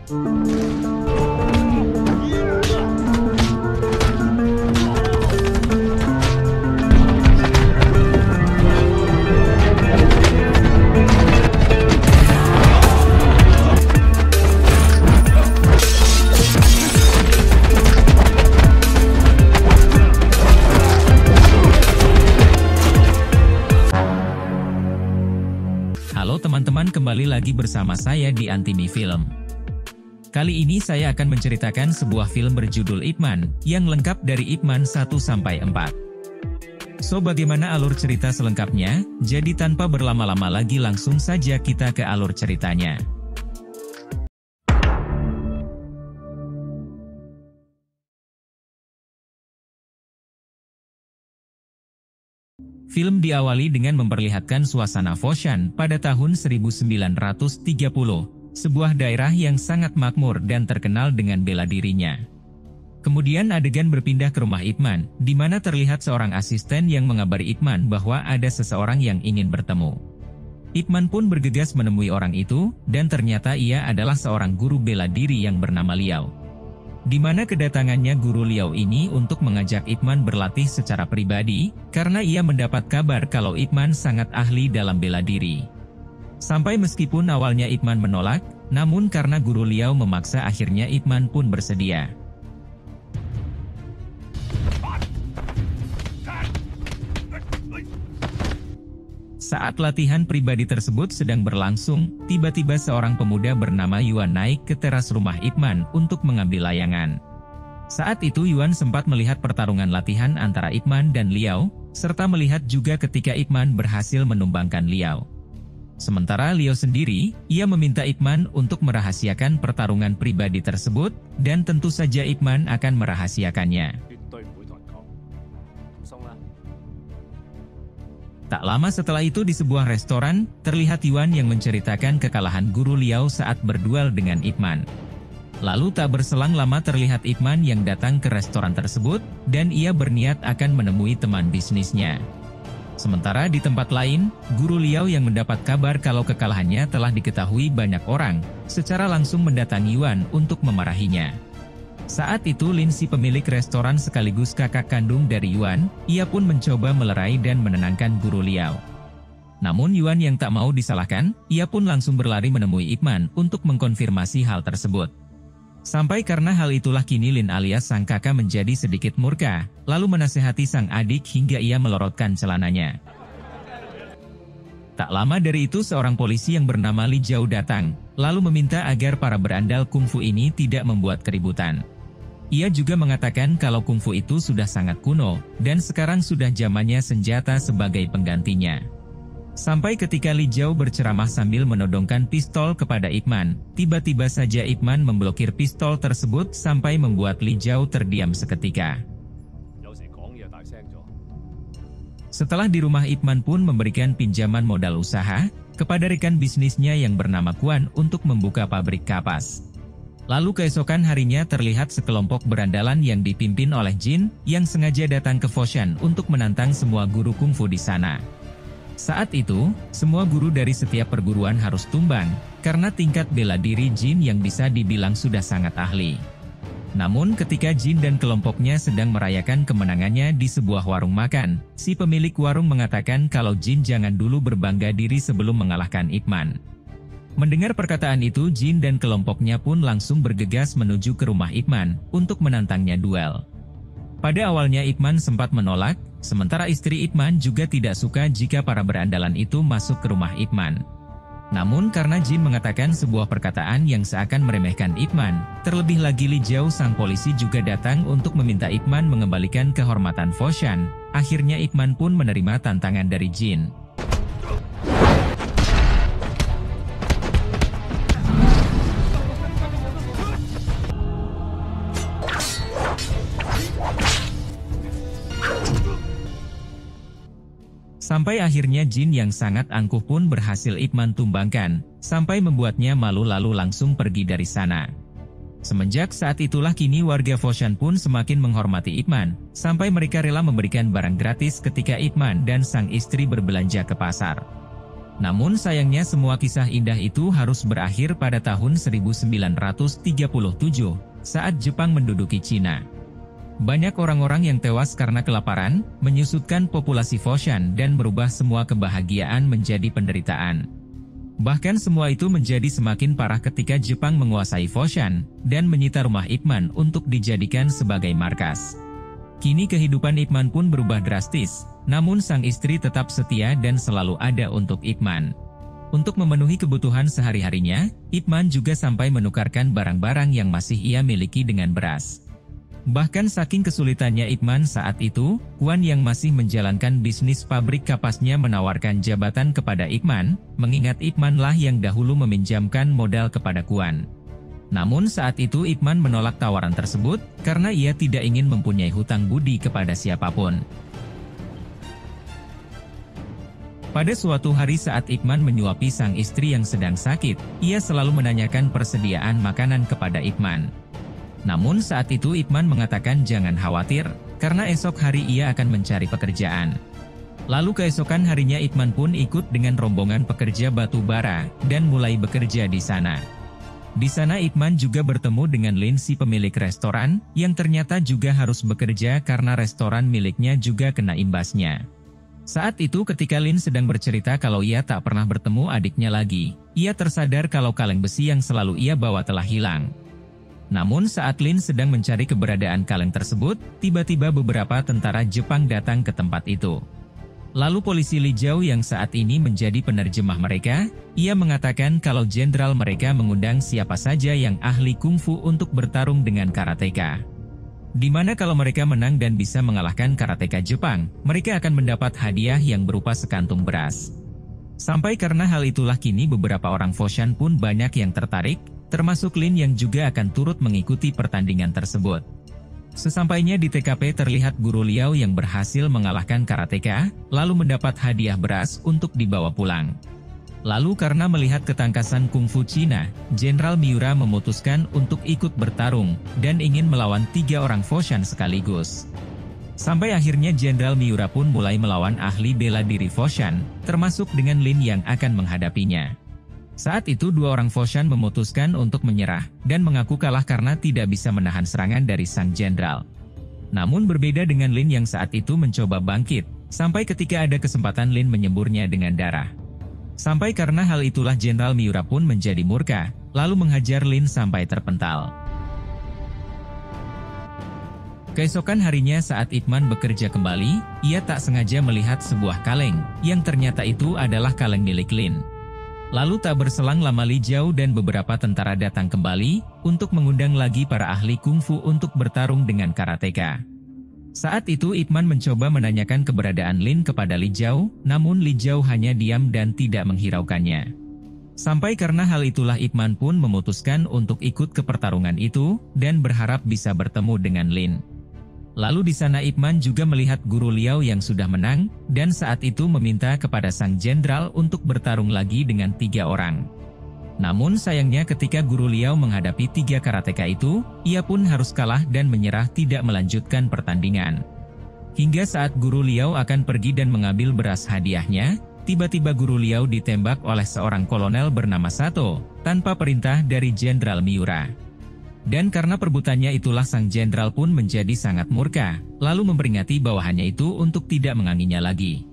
Halo teman-teman, kembali lagi bersama saya di Antimi Film. Kali ini saya akan menceritakan sebuah film berjudul Ip Man, yang lengkap dari Ip Man 1-4. So, bagaimana alur cerita selengkapnya? Jadi tanpa berlama-lama lagi langsung saja kita ke alur ceritanya. Film diawali dengan memperlihatkan suasana Foshan pada tahun 1930, sebuah daerah yang sangat makmur dan terkenal dengan bela dirinya. Kemudian adegan berpindah ke rumah Ip Man, di mana terlihat seorang asisten yang mengabari Ip Man bahwa ada seseorang yang ingin bertemu. Ip Man pun bergegas menemui orang itu, dan ternyata ia adalah seorang guru bela diri yang bernama Liao. Di mana kedatangannya guru Liao ini untuk mengajak Ip Man berlatih secara pribadi, karena ia mendapat kabar kalau Ip Man sangat ahli dalam bela diri. Sampai meskipun awalnya Ip Man menolak, namun karena guru Liao memaksa akhirnya Ip Man pun bersedia. Saat latihan pribadi tersebut sedang berlangsung, tiba-tiba seorang pemuda bernama Yuan naik ke teras rumah Ip Man untuk mengambil layangan. Saat itu Yuan sempat melihat pertarungan latihan antara Ip Man dan Liao, serta melihat juga ketika Ip Man berhasil menumbangkan Liao. Sementara Liao sendiri, ia meminta Ip Man untuk merahasiakan pertarungan pribadi tersebut, dan tentu saja Ip Man akan merahasiakannya. Tak lama setelah itu di sebuah restoran, terlihat Yuan yang menceritakan kekalahan guru Liao saat berduel dengan Ip Man. Lalu tak berselang lama terlihat Ip Man yang datang ke restoran tersebut, dan ia berniat akan menemui teman bisnisnya. Sementara di tempat lain, guru Liao yang mendapat kabar kalau kekalahannya telah diketahui banyak orang, secara langsung mendatangi Yuan untuk memarahinya. Saat itu Lin, si pemilik restoran sekaligus kakak kandung dari Yuan, ia pun mencoba melerai dan menenangkan guru Liao. Namun Yuan yang tak mau disalahkan, ia pun langsung berlari menemui Ip Man untuk mengkonfirmasi hal tersebut. Sampai karena hal itulah kini Lin alias sang kakak menjadi sedikit murka, lalu menasehati sang adik hingga ia melorotkan celananya. Tak lama dari itu seorang polisi yang bernama Li Jiao datang, lalu meminta agar para berandal kungfu ini tidak membuat keributan. Ia juga mengatakan kalau kungfu itu sudah sangat kuno, dan sekarang sudah zamannya senjata sebagai penggantinya. Sampai ketika Li Jiao berceramah sambil menodongkan pistol kepada Ip Man, tiba-tiba saja Ip Man memblokir pistol tersebut sampai membuat Li Jiao terdiam seketika. Setelah di rumah, Ip Man pun memberikan pinjaman modal usaha kepada rekan bisnisnya yang bernama Kuan untuk membuka pabrik kapas. Lalu keesokan harinya terlihat sekelompok berandalan yang dipimpin oleh Jin, yang sengaja datang ke Foshan untuk menantang semua guru kungfu di sana. Saat itu, semua guru dari setiap perguruan harus tumbang, karena tingkat bela diri Jin yang bisa dibilang sudah sangat ahli. Namun ketika Jin dan kelompoknya sedang merayakan kemenangannya di sebuah warung makan, si pemilik warung mengatakan kalau Jin jangan dulu berbangga diri sebelum mengalahkan Ip Man. Mendengar perkataan itu, Jin dan kelompoknya pun langsung bergegas menuju ke rumah Ip Man untuk menantangnya duel. Pada awalnya Ip Man sempat menolak, sementara istri Ip Man juga tidak suka jika para berandalan itu masuk ke rumah Ip Man. Namun karena Jin mengatakan sebuah perkataan yang seakan meremehkan Ip Man, terlebih lagi Li Jiao sang polisi juga datang untuk meminta Ip Man mengembalikan kehormatan Foshan, akhirnya Ip Man pun menerima tantangan dari Jin. Sampai akhirnya Jin yang sangat angkuh pun berhasil Ip Man tumbangkan, sampai membuatnya malu lalu langsung pergi dari sana. Semenjak saat itulah kini warga Foshan pun semakin menghormati Ip Man, sampai mereka rela memberikan barang gratis ketika Ip Man dan sang istri berbelanja ke pasar. Namun sayangnya semua kisah indah itu harus berakhir pada tahun 1937 saat Jepang menduduki Cina. Banyak orang-orang yang tewas karena kelaparan, menyusutkan populasi Foshan dan merubah semua kebahagiaan menjadi penderitaan. Bahkan semua itu menjadi semakin parah ketika Jepang menguasai Foshan dan menyita rumah Ip Man untuk dijadikan sebagai markas. Kini kehidupan Ip Man pun berubah drastis, namun sang istri tetap setia dan selalu ada untuk Ip Man. Untuk memenuhi kebutuhan sehari-harinya, Ip Man juga sampai menukarkan barang-barang yang masih ia miliki dengan beras. Bahkan saking kesulitannya Ip Man saat itu, Kwan yang masih menjalankan bisnis pabrik kapasnya menawarkan jabatan kepada Ip Man, mengingat Ip Man lah yang dahulu meminjamkan modal kepada Kwan. Namun saat itu Ip Man menolak tawaran tersebut, karena ia tidak ingin mempunyai hutang budi kepada siapapun. Pada suatu hari saat Ip Man menyuapi sang istri yang sedang sakit, ia selalu menanyakan persediaan makanan kepada Ip Man. Namun saat itu Ip Man mengatakan jangan khawatir, karena esok hari ia akan mencari pekerjaan. Lalu keesokan harinya Ip Man pun ikut dengan rombongan pekerja batu bara, dan mulai bekerja di sana. Di sana Ip Man juga bertemu dengan Lin si pemilik restoran, yang ternyata juga harus bekerja karena restoran miliknya juga kena imbasnya. Saat itu ketika Lin sedang bercerita kalau ia tak pernah bertemu adiknya lagi, ia tersadar kalau kaleng besi yang selalu ia bawa telah hilang. Namun saat Lin sedang mencari keberadaan kaleng tersebut, tiba-tiba beberapa tentara Jepang datang ke tempat itu. Lalu polisi Li Jiao yang saat ini menjadi penerjemah mereka, ia mengatakan kalau jenderal mereka mengundang siapa saja yang ahli kungfu untuk bertarung dengan karateka. Di mana kalau mereka menang dan bisa mengalahkan karateka Jepang, mereka akan mendapat hadiah yang berupa sekantung beras. Sampai karena hal itulah kini beberapa orang Foshan pun banyak yang tertarik, termasuk Lin yang juga akan turut mengikuti pertandingan tersebut. Sesampainya di TKP terlihat guru Liao yang berhasil mengalahkan karateka, lalu mendapat hadiah beras untuk dibawa pulang. Lalu karena melihat ketangkasan kungfu Cina, Jenderal Miura memutuskan untuk ikut bertarung, dan ingin melawan 3 orang Foshan sekaligus. Sampai akhirnya Jenderal Miura pun mulai melawan ahli bela diri Foshan, termasuk dengan Lin yang akan menghadapinya. Saat itu 2 orang Foshan memutuskan untuk menyerah, dan mengaku kalah karena tidak bisa menahan serangan dari sang jenderal. Namun berbeda dengan Lin yang saat itu mencoba bangkit, sampai ketika ada kesempatan Lin menyemburnya dengan darah. Sampai karena hal itulah Jenderal Miura pun menjadi murka, lalu menghajar Lin sampai terpental. Keesokan harinya saat Ip Man bekerja kembali, ia tak sengaja melihat sebuah kaleng, yang ternyata itu adalah kaleng milik Lin. Lalu tak berselang lama Li Jiao dan beberapa tentara datang kembali, untuk mengundang lagi para ahli kungfu untuk bertarung dengan karateka. Saat itu Ip Man mencoba menanyakan keberadaan Lin kepada Li Jiao, namun Li Jiao hanya diam dan tidak menghiraukannya. Sampai karena hal itulah Ip Man pun memutuskan untuk ikut ke pertarungan itu, dan berharap bisa bertemu dengan Lin. Lalu di sana Ip Man juga melihat guru Liao yang sudah menang, dan saat itu meminta kepada sang jenderal untuk bertarung lagi dengan 3 orang. Namun sayangnya ketika guru Liao menghadapi 3 karateka itu, ia pun harus kalah dan menyerah tidak melanjutkan pertandingan. Hingga saat guru Liao akan pergi dan mengambil beras hadiahnya, tiba-tiba guru Liao ditembak oleh seorang kolonel bernama Sato, tanpa perintah dari Jenderal Miura. Dan karena perbuatannya itulah sang jenderal pun menjadi sangat murka, lalu memperingati bawahannya itu untuk tidak menganginya lagi.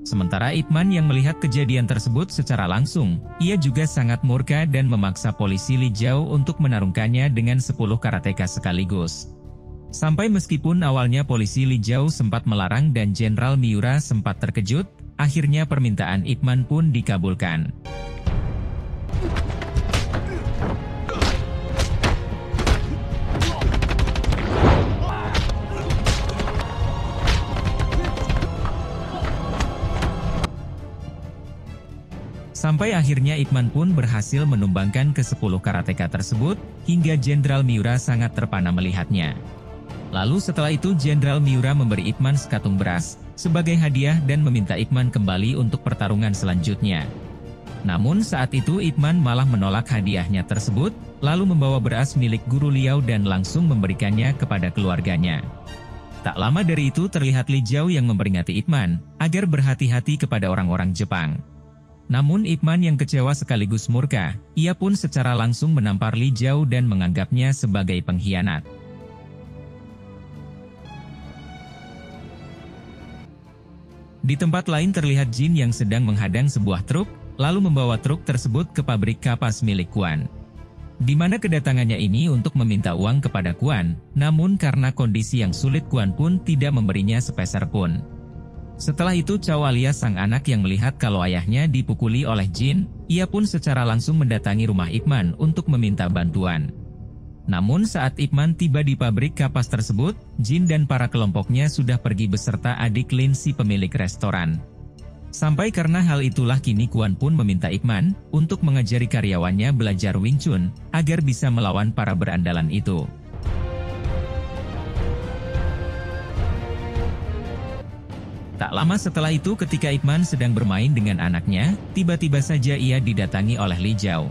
Sementara Ip Man yang melihat kejadian tersebut secara langsung, ia juga sangat murka dan memaksa polisi Li Jiao untuk menarungkannya dengan 10 karateka sekaligus. Sampai meskipun awalnya polisi Li Jiao sempat melarang dan Jenderal Miura sempat terkejut, akhirnya permintaan Ip Man pun dikabulkan. Sampai akhirnya Ip Man pun berhasil menumbangkan ke-10 karateka tersebut, hingga Jenderal Miura sangat terpana melihatnya. Lalu setelah itu Jenderal Miura memberi Ip Man sekatung beras, sebagai hadiah dan meminta Ip Man kembali untuk pertarungan selanjutnya. Namun saat itu Ip Man malah menolak hadiahnya tersebut, lalu membawa beras milik guru Liao dan langsung memberikannya kepada keluarganya. Tak lama dari itu terlihat Li Jiao yang memperingati Ip Man, agar berhati-hati kepada orang-orang Jepang. Namun Ipman yang kecewa sekaligus murka, ia pun secara langsung menampar Li Jiao dan menganggapnya sebagai pengkhianat. Di tempat lain terlihat Jin yang sedang menghadang sebuah truk, lalu membawa truk tersebut ke pabrik kapas milik Quan. Di mana kedatangannya ini untuk meminta uang kepada Quan, namun karena kondisi yang sulit Quan pun tidak memberinya sepeser pun. Setelah itu Chao alias sang anak yang melihat kalau ayahnya dipukuli oleh Jin, ia pun secara langsung mendatangi rumah Ipman untuk meminta bantuan. Namun saat Ipman tiba di pabrik kapas tersebut, Jin dan para kelompoknya sudah pergi beserta adik Lin si pemilik restoran. Sampai karena hal itulah kini Quan pun meminta Ipman untuk mengajari karyawannya belajar Wing Chun agar bisa melawan para berandalan itu. Tak lama setelah itu ketika Ipman sedang bermain dengan anaknya, tiba-tiba saja ia didatangi oleh Li Jiao.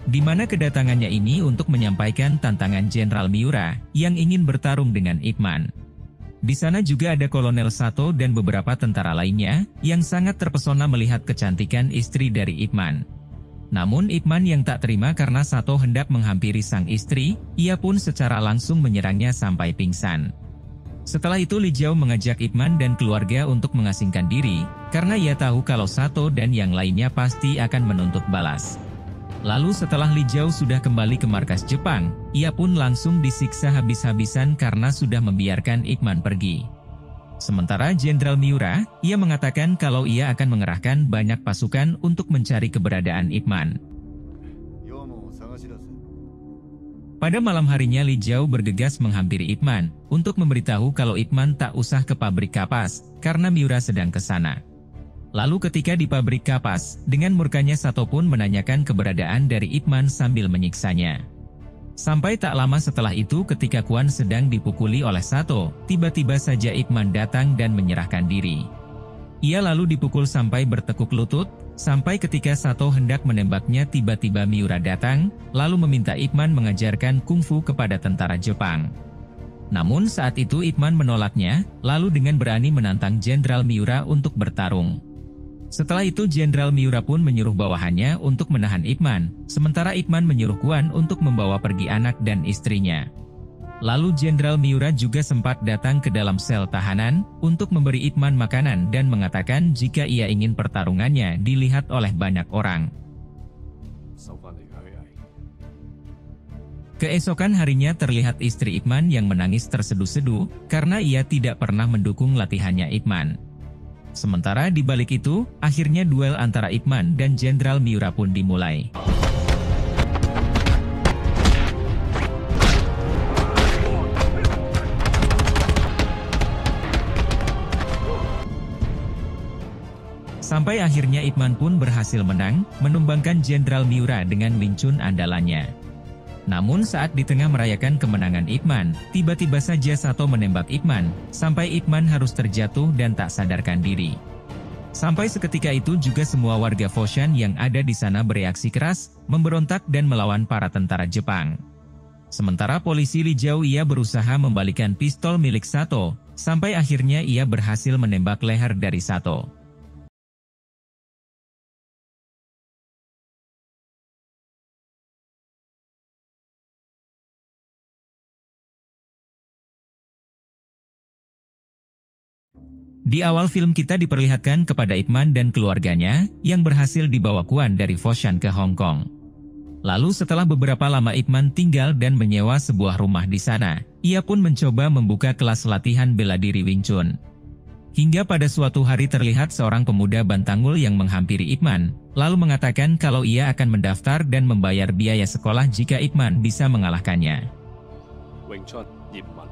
Di mana kedatangannya ini untuk menyampaikan tantangan Jenderal Miura yang ingin bertarung dengan Ipman. Di sana juga ada Kolonel Sato dan beberapa tentara lainnya yang sangat terpesona melihat kecantikan istri dari Ipman. Namun Ipman yang tak terima karena Sato hendak menghampiri sang istri, ia pun secara langsung menyerangnya sampai pingsan. Setelah itu Li Jiao mengajak Ipman dan keluarga untuk mengasingkan diri, karena ia tahu kalau Sato dan yang lainnya pasti akan menuntut balas. Lalu setelah Li Jiao sudah kembali ke markas Jepang, ia pun langsung disiksa habis-habisan karena sudah membiarkan Ipman pergi. Sementara Jenderal Miura, ia mengatakan kalau ia akan mengerahkan banyak pasukan untuk mencari keberadaan Ipman. Pada malam harinya Li Jiao bergegas menghampiri Ipman untuk memberitahu kalau Ipman tak usah ke pabrik kapas karena Miura sedang ke sana. Lalu ketika di pabrik kapas, dengan murkanya Sato pun menanyakan keberadaan dari Ipman sambil menyiksanya. Sampai tak lama setelah itu ketika Quan sedang dipukuli oleh Sato, tiba-tiba saja Ipman datang dan menyerahkan diri. Ia lalu dipukul sampai bertekuk lutut, sampai ketika Sato hendak menembaknya tiba-tiba Miura datang, lalu meminta Ipman mengajarkan kungfu kepada tentara Jepang. Namun saat itu Ipman menolaknya, lalu dengan berani menantang Jenderal Miura untuk bertarung. Setelah itu Jenderal Miura pun menyuruh bawahannya untuk menahan Ipman, sementara Ipman menyuruh Quan untuk membawa pergi anak dan istrinya. Lalu Jenderal Miura juga sempat datang ke dalam sel tahanan untuk memberi Ipman makanan dan mengatakan jika ia ingin pertarungannya dilihat oleh banyak orang. Keesokan harinya terlihat istri Ipman yang menangis terseduh-seduh karena ia tidak pernah mendukung latihannya Ipman. Sementara di balik itu, akhirnya duel antara Ipman dan Jenderal Miura pun dimulai. Sampai akhirnya Ipman pun berhasil menang, menumbangkan Jenderal Miura dengan Wing Chun andalannya. Namun saat di tengah merayakan kemenangan Ipman, tiba-tiba saja Sato menembak Ipman, sampai Ipman harus terjatuh dan tak sadarkan diri. Sampai seketika itu juga semua warga Foshan yang ada di sana bereaksi keras, memberontak dan melawan para tentara Jepang. Sementara polisi Li Jiao ia berusaha membalikan pistol milik Sato, sampai akhirnya ia berhasil menembak leher dari Sato. Di awal film kita diperlihatkan kepada Ipman dan keluarganya yang berhasil dibawa Quan dari Foshan ke Hong Kong. Lalu setelah beberapa lama Ipman tinggal dan menyewa sebuah rumah di sana, ia pun mencoba membuka kelas latihan bela diri Wing Chun. Hingga pada suatu hari terlihat seorang pemuda Bantangul yang menghampiri Ipman, lalu mengatakan kalau ia akan mendaftar dan membayar biaya sekolah jika Ipman bisa mengalahkannya. Wing Chun, Ipman.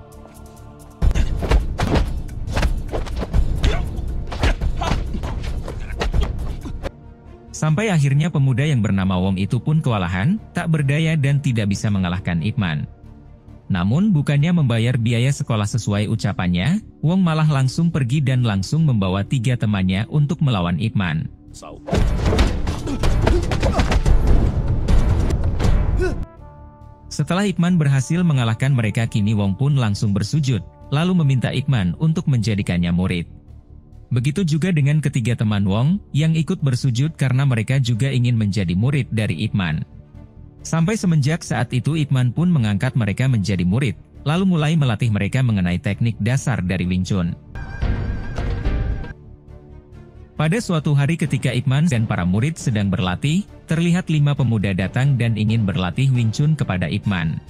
Sampai akhirnya pemuda yang bernama Wong itu pun kewalahan, tak berdaya dan tidak bisa mengalahkan Ipman. Namun bukannya membayar biaya sekolah sesuai ucapannya, Wong malah langsung pergi dan langsung membawa 3 temannya untuk melawan Ipman. Setelah Ipman berhasil mengalahkan mereka kini Wong pun langsung bersujud, lalu meminta Ipman untuk menjadikannya murid. Begitu juga dengan ketiga teman Wong yang ikut bersujud karena mereka juga ingin menjadi murid dari Ip Man. Sampai semenjak saat itu Ip Man pun mengangkat mereka menjadi murid, lalu mulai melatih mereka mengenai teknik dasar dari Wing Chun. Pada suatu hari ketika Ip Man dan para murid sedang berlatih, terlihat 5 pemuda datang dan ingin berlatih Wing Chun kepada Ip Man.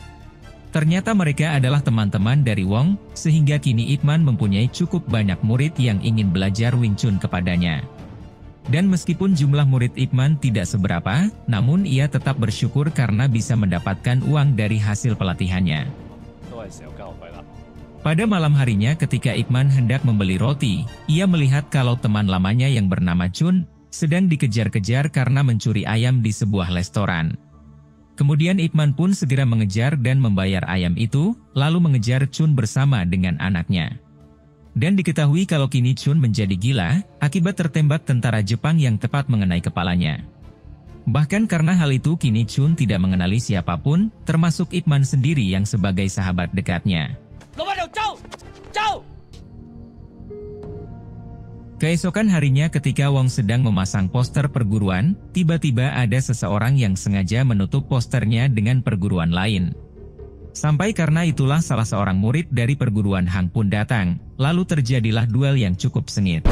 Ternyata mereka adalah teman-teman dari Wong, sehingga kini Ip Man mempunyai cukup banyak murid yang ingin belajar Wing Chun kepadanya. Dan meskipun jumlah murid Ip Man tidak seberapa, namun ia tetap bersyukur karena bisa mendapatkan uang dari hasil pelatihannya. Pada malam harinya ketika Ip Man hendak membeli roti, ia melihat kalau teman lamanya yang bernama Chun sedang dikejar-kejar karena mencuri ayam di sebuah restoran. Kemudian Ip Man pun segera mengejar dan membayar ayam itu, lalu mengejar Chun bersama dengan anaknya. Dan diketahui kalau kini Chun menjadi gila akibat tertembak tentara Jepang yang tepat mengenai kepalanya. Bahkan karena hal itu kini Chun tidak mengenali siapapun, termasuk Ip Man sendiri yang sebagai sahabat dekatnya. Keesokan harinya ketika Wong sedang memasang poster perguruan, tiba-tiba ada seseorang yang sengaja menutup posternya dengan perguruan lain. Sampai karena itulah salah seorang murid dari perguruan Hang pun datang, lalu terjadilah duel yang cukup sengit.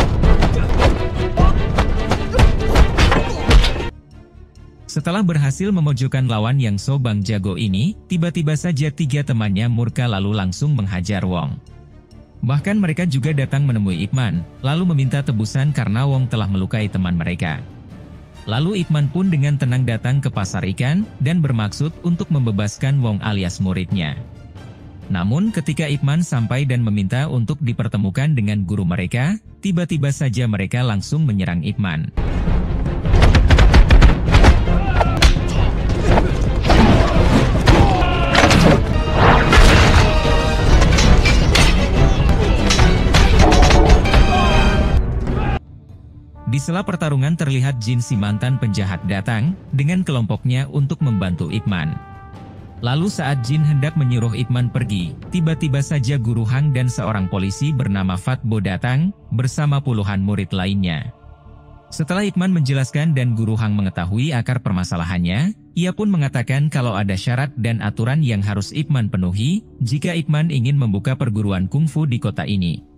Setelah berhasil memojokkan lawan yang Sobang jago ini, tiba-tiba saja 3 temannya murka lalu langsung menghajar Wong. Bahkan mereka juga datang menemui Ip Man, lalu meminta tebusan karena Wong telah melukai teman mereka. Lalu Ip Man pun dengan tenang datang ke pasar ikan, dan bermaksud untuk membebaskan Wong alias muridnya. Namun ketika Ip Man sampai dan meminta untuk dipertemukan dengan guru mereka, tiba-tiba saja mereka langsung menyerang Ip Man. Di sela pertarungan terlihat Jin si mantan penjahat datang dengan kelompoknya untuk membantu Ip Man. Lalu saat Jin hendak menyuruh Ip Man pergi, tiba-tiba saja Guru Hang dan seorang polisi bernama Fat Bo datang bersama puluhan murid lainnya. Setelah Ip Man menjelaskan dan Guru Hang mengetahui akar permasalahannya, ia pun mengatakan kalau ada syarat dan aturan yang harus Ip Man penuhi jika Ip Man ingin membuka perguruan kungfu di kota ini.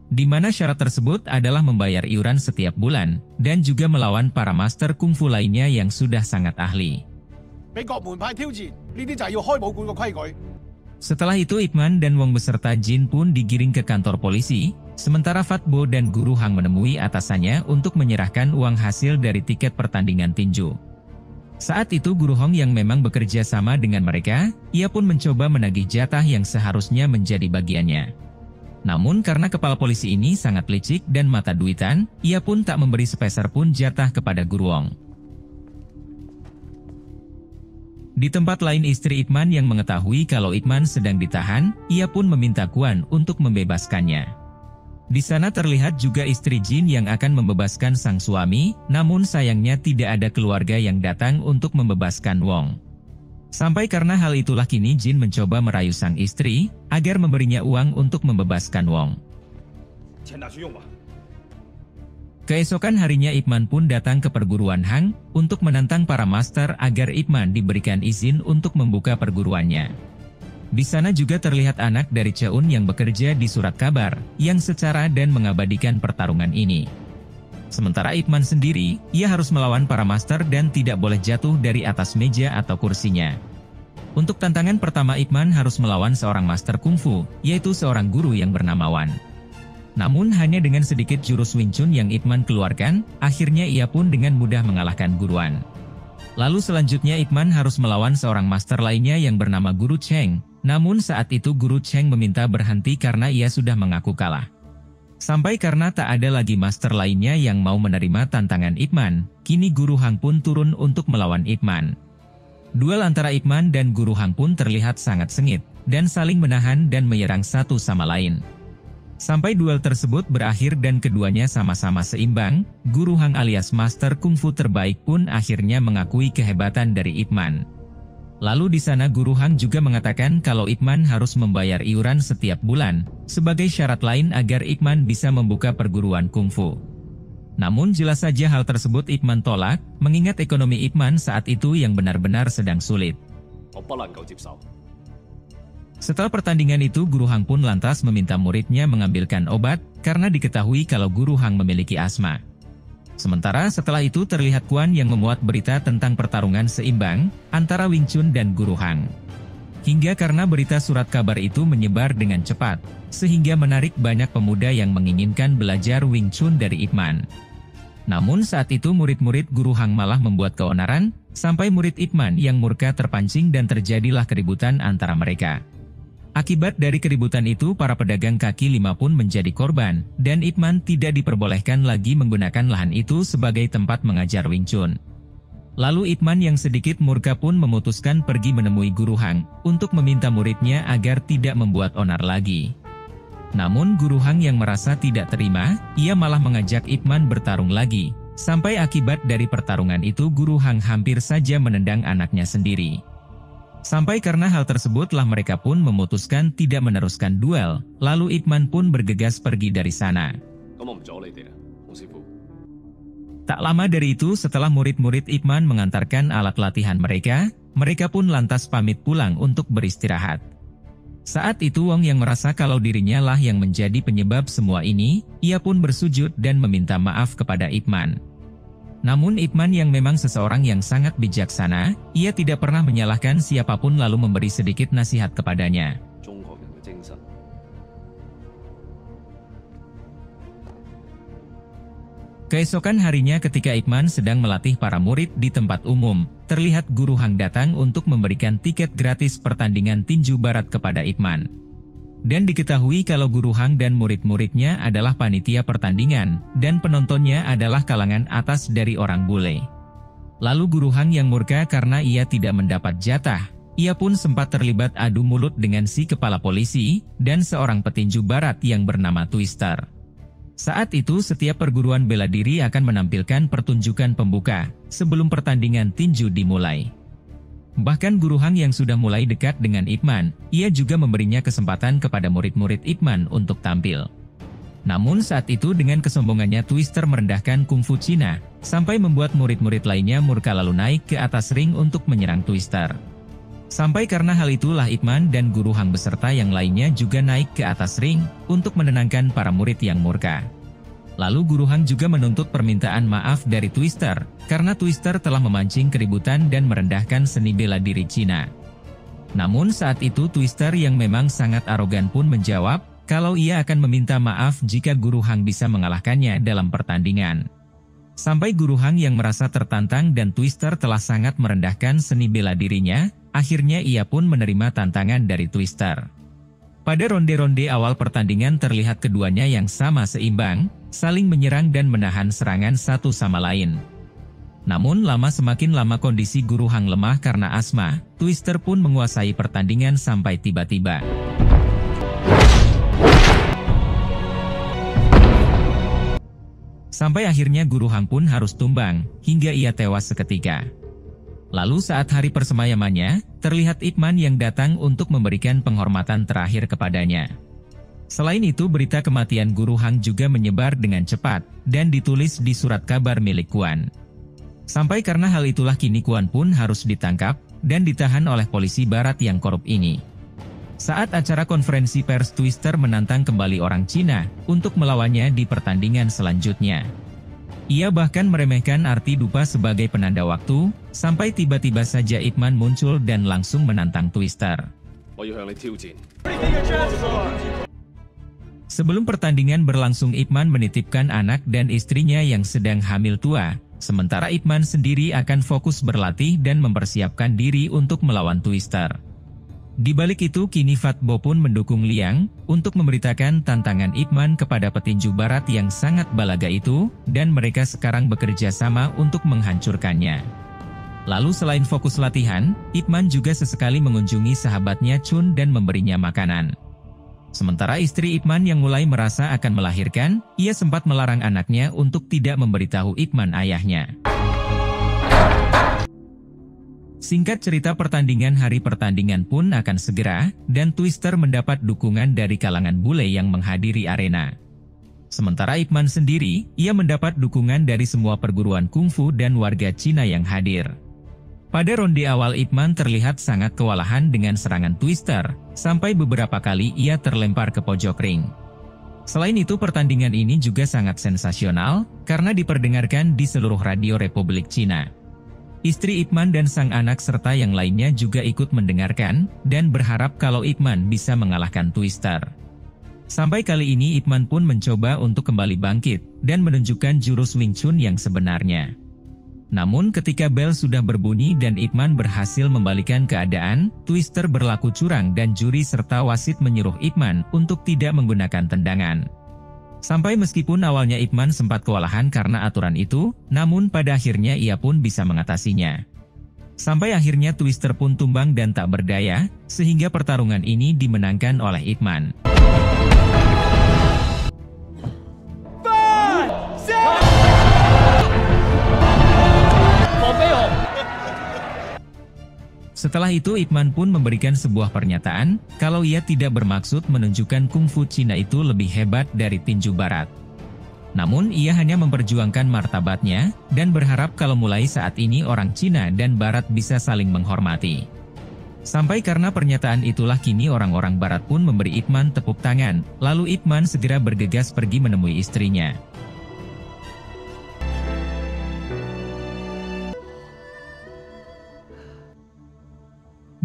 Di mana syarat tersebut adalah membayar iuran setiap bulan, dan juga melawan para master kungfu lainnya yang sudah sangat ahli. Setelah itu Ip Man dan Wong beserta Jin pun digiring ke kantor polisi, sementara Fat Bo dan Guru Hang menemui atasannya untuk menyerahkan uang hasil dari tiket pertandingan tinju. Saat itu Guru Hong yang memang bekerja sama dengan mereka, ia pun mencoba menagih jatah yang seharusnya menjadi bagiannya. Namun karena kepala polisi ini sangat licik dan mata duitan, ia pun tak memberi sepeser pun jatah kepada Guru Wong. Di tempat lain istri Ip Man yang mengetahui kalau Ip Man sedang ditahan, ia pun meminta Kuan untuk membebaskannya. Di sana terlihat juga istri Jin yang akan membebaskan sang suami, namun sayangnya tidak ada keluarga yang datang untuk membebaskan Wong. Sampai karena hal itulah kini Jin mencoba merayu sang istri agar memberinya uang untuk membebaskan Wong. Keesokan harinya Ip Man pun datang ke perguruan Hang untuk menantang para master agar Ip Man diberikan izin untuk membuka perguruannya. Di sana juga terlihat anak dari Cheun yang bekerja di surat kabar yang secara dan mengabadikan pertarungan ini. Sementara Ip Man sendiri, ia harus melawan para master dan tidak boleh jatuh dari atas meja atau kursinya. Untuk tantangan pertama Ip Man harus melawan seorang master kungfu, yaitu seorang guru yang bernama Wan. Namun hanya dengan sedikit jurus Wing Chun yang Ip Man keluarkan, akhirnya ia pun dengan mudah mengalahkan Guru Wan. Lalu selanjutnya Ip Man harus melawan seorang master lainnya yang bernama Guru Cheng, namun saat itu Guru Cheng meminta berhenti karena ia sudah mengaku kalah. Sampai karena tak ada lagi master lainnya yang mau menerima tantangan Ip Man, kini Guru Hang pun turun untuk melawan Ip Man. Duel antara Ip Man dan Guru Hang pun terlihat sangat sengit, dan saling menahan dan menyerang satu sama lain. Sampai duel tersebut berakhir dan keduanya sama-sama seimbang, Guru Hang alias master kungfu terbaik pun akhirnya mengakui kehebatan dari Ip Man. Lalu di sana Guru Hang juga mengatakan kalau Ip Man harus membayar iuran setiap bulan, sebagai syarat lain agar Ip Man bisa membuka perguruan kungfu. Namun jelas saja hal tersebut Ip Man tolak, mengingat ekonomi Ip Man saat itu yang benar-benar sedang sulit. Setelah pertandingan itu Guru Hang pun lantas meminta muridnya mengambilkan obat, karena diketahui kalau Guru Hang memiliki asma. Sementara setelah itu terlihat Kuan yang memuat berita tentang pertarungan seimbang antara Wing Chun dan Guru Hang. Hingga karena berita surat kabar itu menyebar dengan cepat, sehingga menarik banyak pemuda yang menginginkan belajar Wing Chun dari Ip Man. Namun saat itu murid-murid Guru Hang malah membuat keonaran, sampai murid Ip Man yang murka terpancing dan terjadilah keributan antara mereka. Akibat dari keributan itu para pedagang kaki lima pun menjadi korban, dan Ip Man tidak diperbolehkan lagi menggunakan lahan itu sebagai tempat mengajar Wing Chun. Lalu Ip Man yang sedikit murka pun memutuskan pergi menemui Guru Hang, untuk meminta muridnya agar tidak membuat onar lagi. Namun Guru Hang yang merasa tidak terima, ia malah mengajak Ip Man bertarung lagi, sampai akibat dari pertarungan itu Guru Hang hampir saja menendang anaknya sendiri. Sampai karena hal tersebutlah mereka pun memutuskan tidak meneruskan duel, lalu Ip Man pun bergegas pergi dari sana. Tak lama dari itu setelah murid-murid Ip Man mengantarkan alat latihan mereka, mereka pun lantas pamit pulang untuk beristirahat. Saat itu Wong yang merasa kalau dirinya lah yang menjadi penyebab semua ini, ia pun bersujud dan meminta maaf kepada Ip Man. Namun Ip Man yang memang seseorang yang sangat bijaksana, ia tidak pernah menyalahkan siapapun lalu memberi sedikit nasihat kepadanya. Keesokan harinya ketika Ip Man sedang melatih para murid di tempat umum, terlihat Guru Hang datang untuk memberikan tiket gratis pertandingan tinju barat kepada Ip Man. Dan diketahui kalau Guru Hang dan murid-muridnya adalah panitia pertandingan, dan penontonnya adalah kalangan atas dari orang bule. Lalu Guru Hang yang murka karena ia tidak mendapat jatah, ia pun sempat terlibat adu mulut dengan si kepala polisi, dan seorang petinju barat yang bernama Twister. Saat itu setiap perguruan bela diri akan menampilkan pertunjukan pembuka, sebelum pertandingan tinju dimulai. Bahkan Guru Hang yang sudah mulai dekat dengan Ip Man, ia juga memberinya kesempatan kepada murid-murid Ip Man untuk tampil. Namun saat itu dengan kesombongannya Twister merendahkan kungfu Cina, sampai membuat murid-murid lainnya murka lalu naik ke atas ring untuk menyerang Twister. Sampai karena hal itulah Ip Man dan Guru Hang beserta yang lainnya juga naik ke atas ring, untuk menenangkan para murid yang murka. Lalu Guru Hang juga menuntut permintaan maaf dari Twister, karena Twister telah memancing keributan dan merendahkan seni bela diri Cina. Namun saat itu Twister yang memang sangat arogan pun menjawab, kalau ia akan meminta maaf jika Guru Hang bisa mengalahkannya dalam pertandingan. Sampai Guru Hang yang merasa tertantang dan Twister telah sangat merendahkan seni bela dirinya, akhirnya ia pun menerima tantangan dari Twister. Pada ronde-ronde awal pertandingan terlihat keduanya yang sama seimbang, saling menyerang dan menahan serangan satu sama lain. Namun semakin lama kondisi Guru Hang lemah karena asma, Twister pun menguasai pertandingan sampai tiba-tiba. Sampai akhirnya Guru Hang pun harus tumbang, hingga ia tewas seketika. Lalu saat hari persemayamannya, terlihat Ip Man yang datang untuk memberikan penghormatan terakhir kepadanya. Selain itu berita kematian Guru Hang juga menyebar dengan cepat, dan ditulis di surat kabar milik Kuan. Sampai karena hal itulah kini Kuan pun harus ditangkap, dan ditahan oleh polisi barat yang korup ini. Saat acara konferensi pers Twister menantang kembali orang Cina, untuk melawannya di pertandingan selanjutnya. Ia bahkan meremehkan arti dupa sebagai penanda waktu, sampai tiba-tiba saja Ip Man muncul dan langsung menantang Twister. Sebelum pertandingan berlangsung Ip Man menitipkan anak dan istrinya yang sedang hamil tua, sementara Ip Man sendiri akan fokus berlatih dan mempersiapkan diri untuk melawan Twister. Di balik itu kini Fat Bo pun mendukung Liang untuk memberitakan tantangan Ip Man kepada petinju barat yang sangat balaga itu, dan mereka sekarang bekerja sama untuk menghancurkannya. Lalu selain fokus latihan, Ip Man juga sesekali mengunjungi sahabatnya Chun dan memberinya makanan. Sementara istri Ip Man yang mulai merasa akan melahirkan, ia sempat melarang anaknya untuk tidak memberitahu Ip Man ayahnya. Singkat cerita, pertandingan hari pertandingan pun akan segera, dan Twister mendapat dukungan dari kalangan bule yang menghadiri arena. Sementara Ip Man sendiri, ia mendapat dukungan dari semua perguruan kungfu dan warga Cina yang hadir. Pada ronde awal, Ip Man terlihat sangat kewalahan dengan serangan Twister, sampai beberapa kali ia terlempar ke pojok ring. Selain itu, pertandingan ini juga sangat sensasional, karena diperdengarkan di seluruh radio Republik Cina. Istri Ip Man dan sang anak serta yang lainnya juga ikut mendengarkan, dan berharap kalau Ip Man bisa mengalahkan Twister. Sampai kali ini Ip Man pun mencoba untuk kembali bangkit, dan menunjukkan jurus Wing Chun yang sebenarnya. Namun ketika bel sudah berbunyi dan Ip Man berhasil membalikan keadaan, Twister berlaku curang dan juri serta wasit menyuruh Ip Man untuk tidak menggunakan tendangan. Sampai meskipun awalnya Ip Man sempat kewalahan karena aturan itu, namun pada akhirnya ia pun bisa mengatasinya. Sampai akhirnya Twister pun tumbang dan tak berdaya, sehingga pertarungan ini dimenangkan oleh Ip Man. Setelah itu Ip Man pun memberikan sebuah pernyataan, kalau ia tidak bermaksud menunjukkan kungfu Cina itu lebih hebat dari tinju barat. Namun ia hanya memperjuangkan martabatnya, dan berharap kalau mulai saat ini orang Cina dan barat bisa saling menghormati. Sampai karena pernyataan itulah kini orang-orang barat pun memberi Ip Man tepuk tangan, lalu Ip Man segera bergegas pergi menemui istrinya.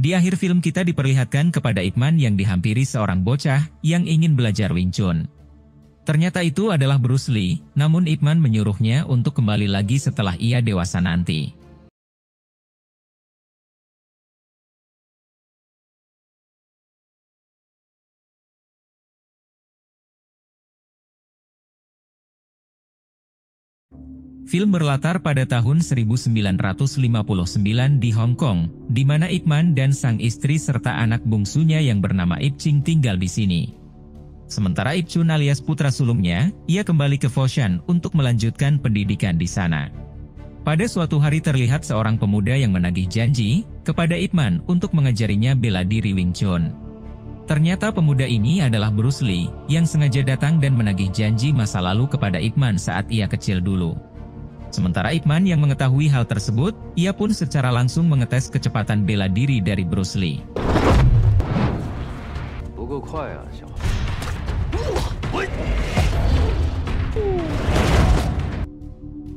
Di akhir film kita diperlihatkan kepada Ip Man yang dihampiri seorang bocah yang ingin belajar Wing Chun. Ternyata itu adalah Bruce Lee, namun Ip Man menyuruhnya untuk kembali lagi setelah ia dewasa nanti. Film berlatar pada tahun 1959 di Hong Kong, di mana Ip Man dan sang istri serta anak bungsunya yang bernama Ip Ching tinggal di sini. Sementara Ip Chun alias putra sulungnya, ia kembali ke Foshan untuk melanjutkan pendidikan di sana. Pada suatu hari terlihat seorang pemuda yang menagih janji kepada Ip Man untuk mengajarinya bela diri Wing Chun. Ternyata pemuda ini adalah Bruce Lee, yang sengaja datang dan menagih janji masa lalu kepada Ip Man saat ia kecil dulu. Sementara Ip Man yang mengetahui hal tersebut, ia pun secara langsung mengetes kecepatan bela diri dari Bruce Lee.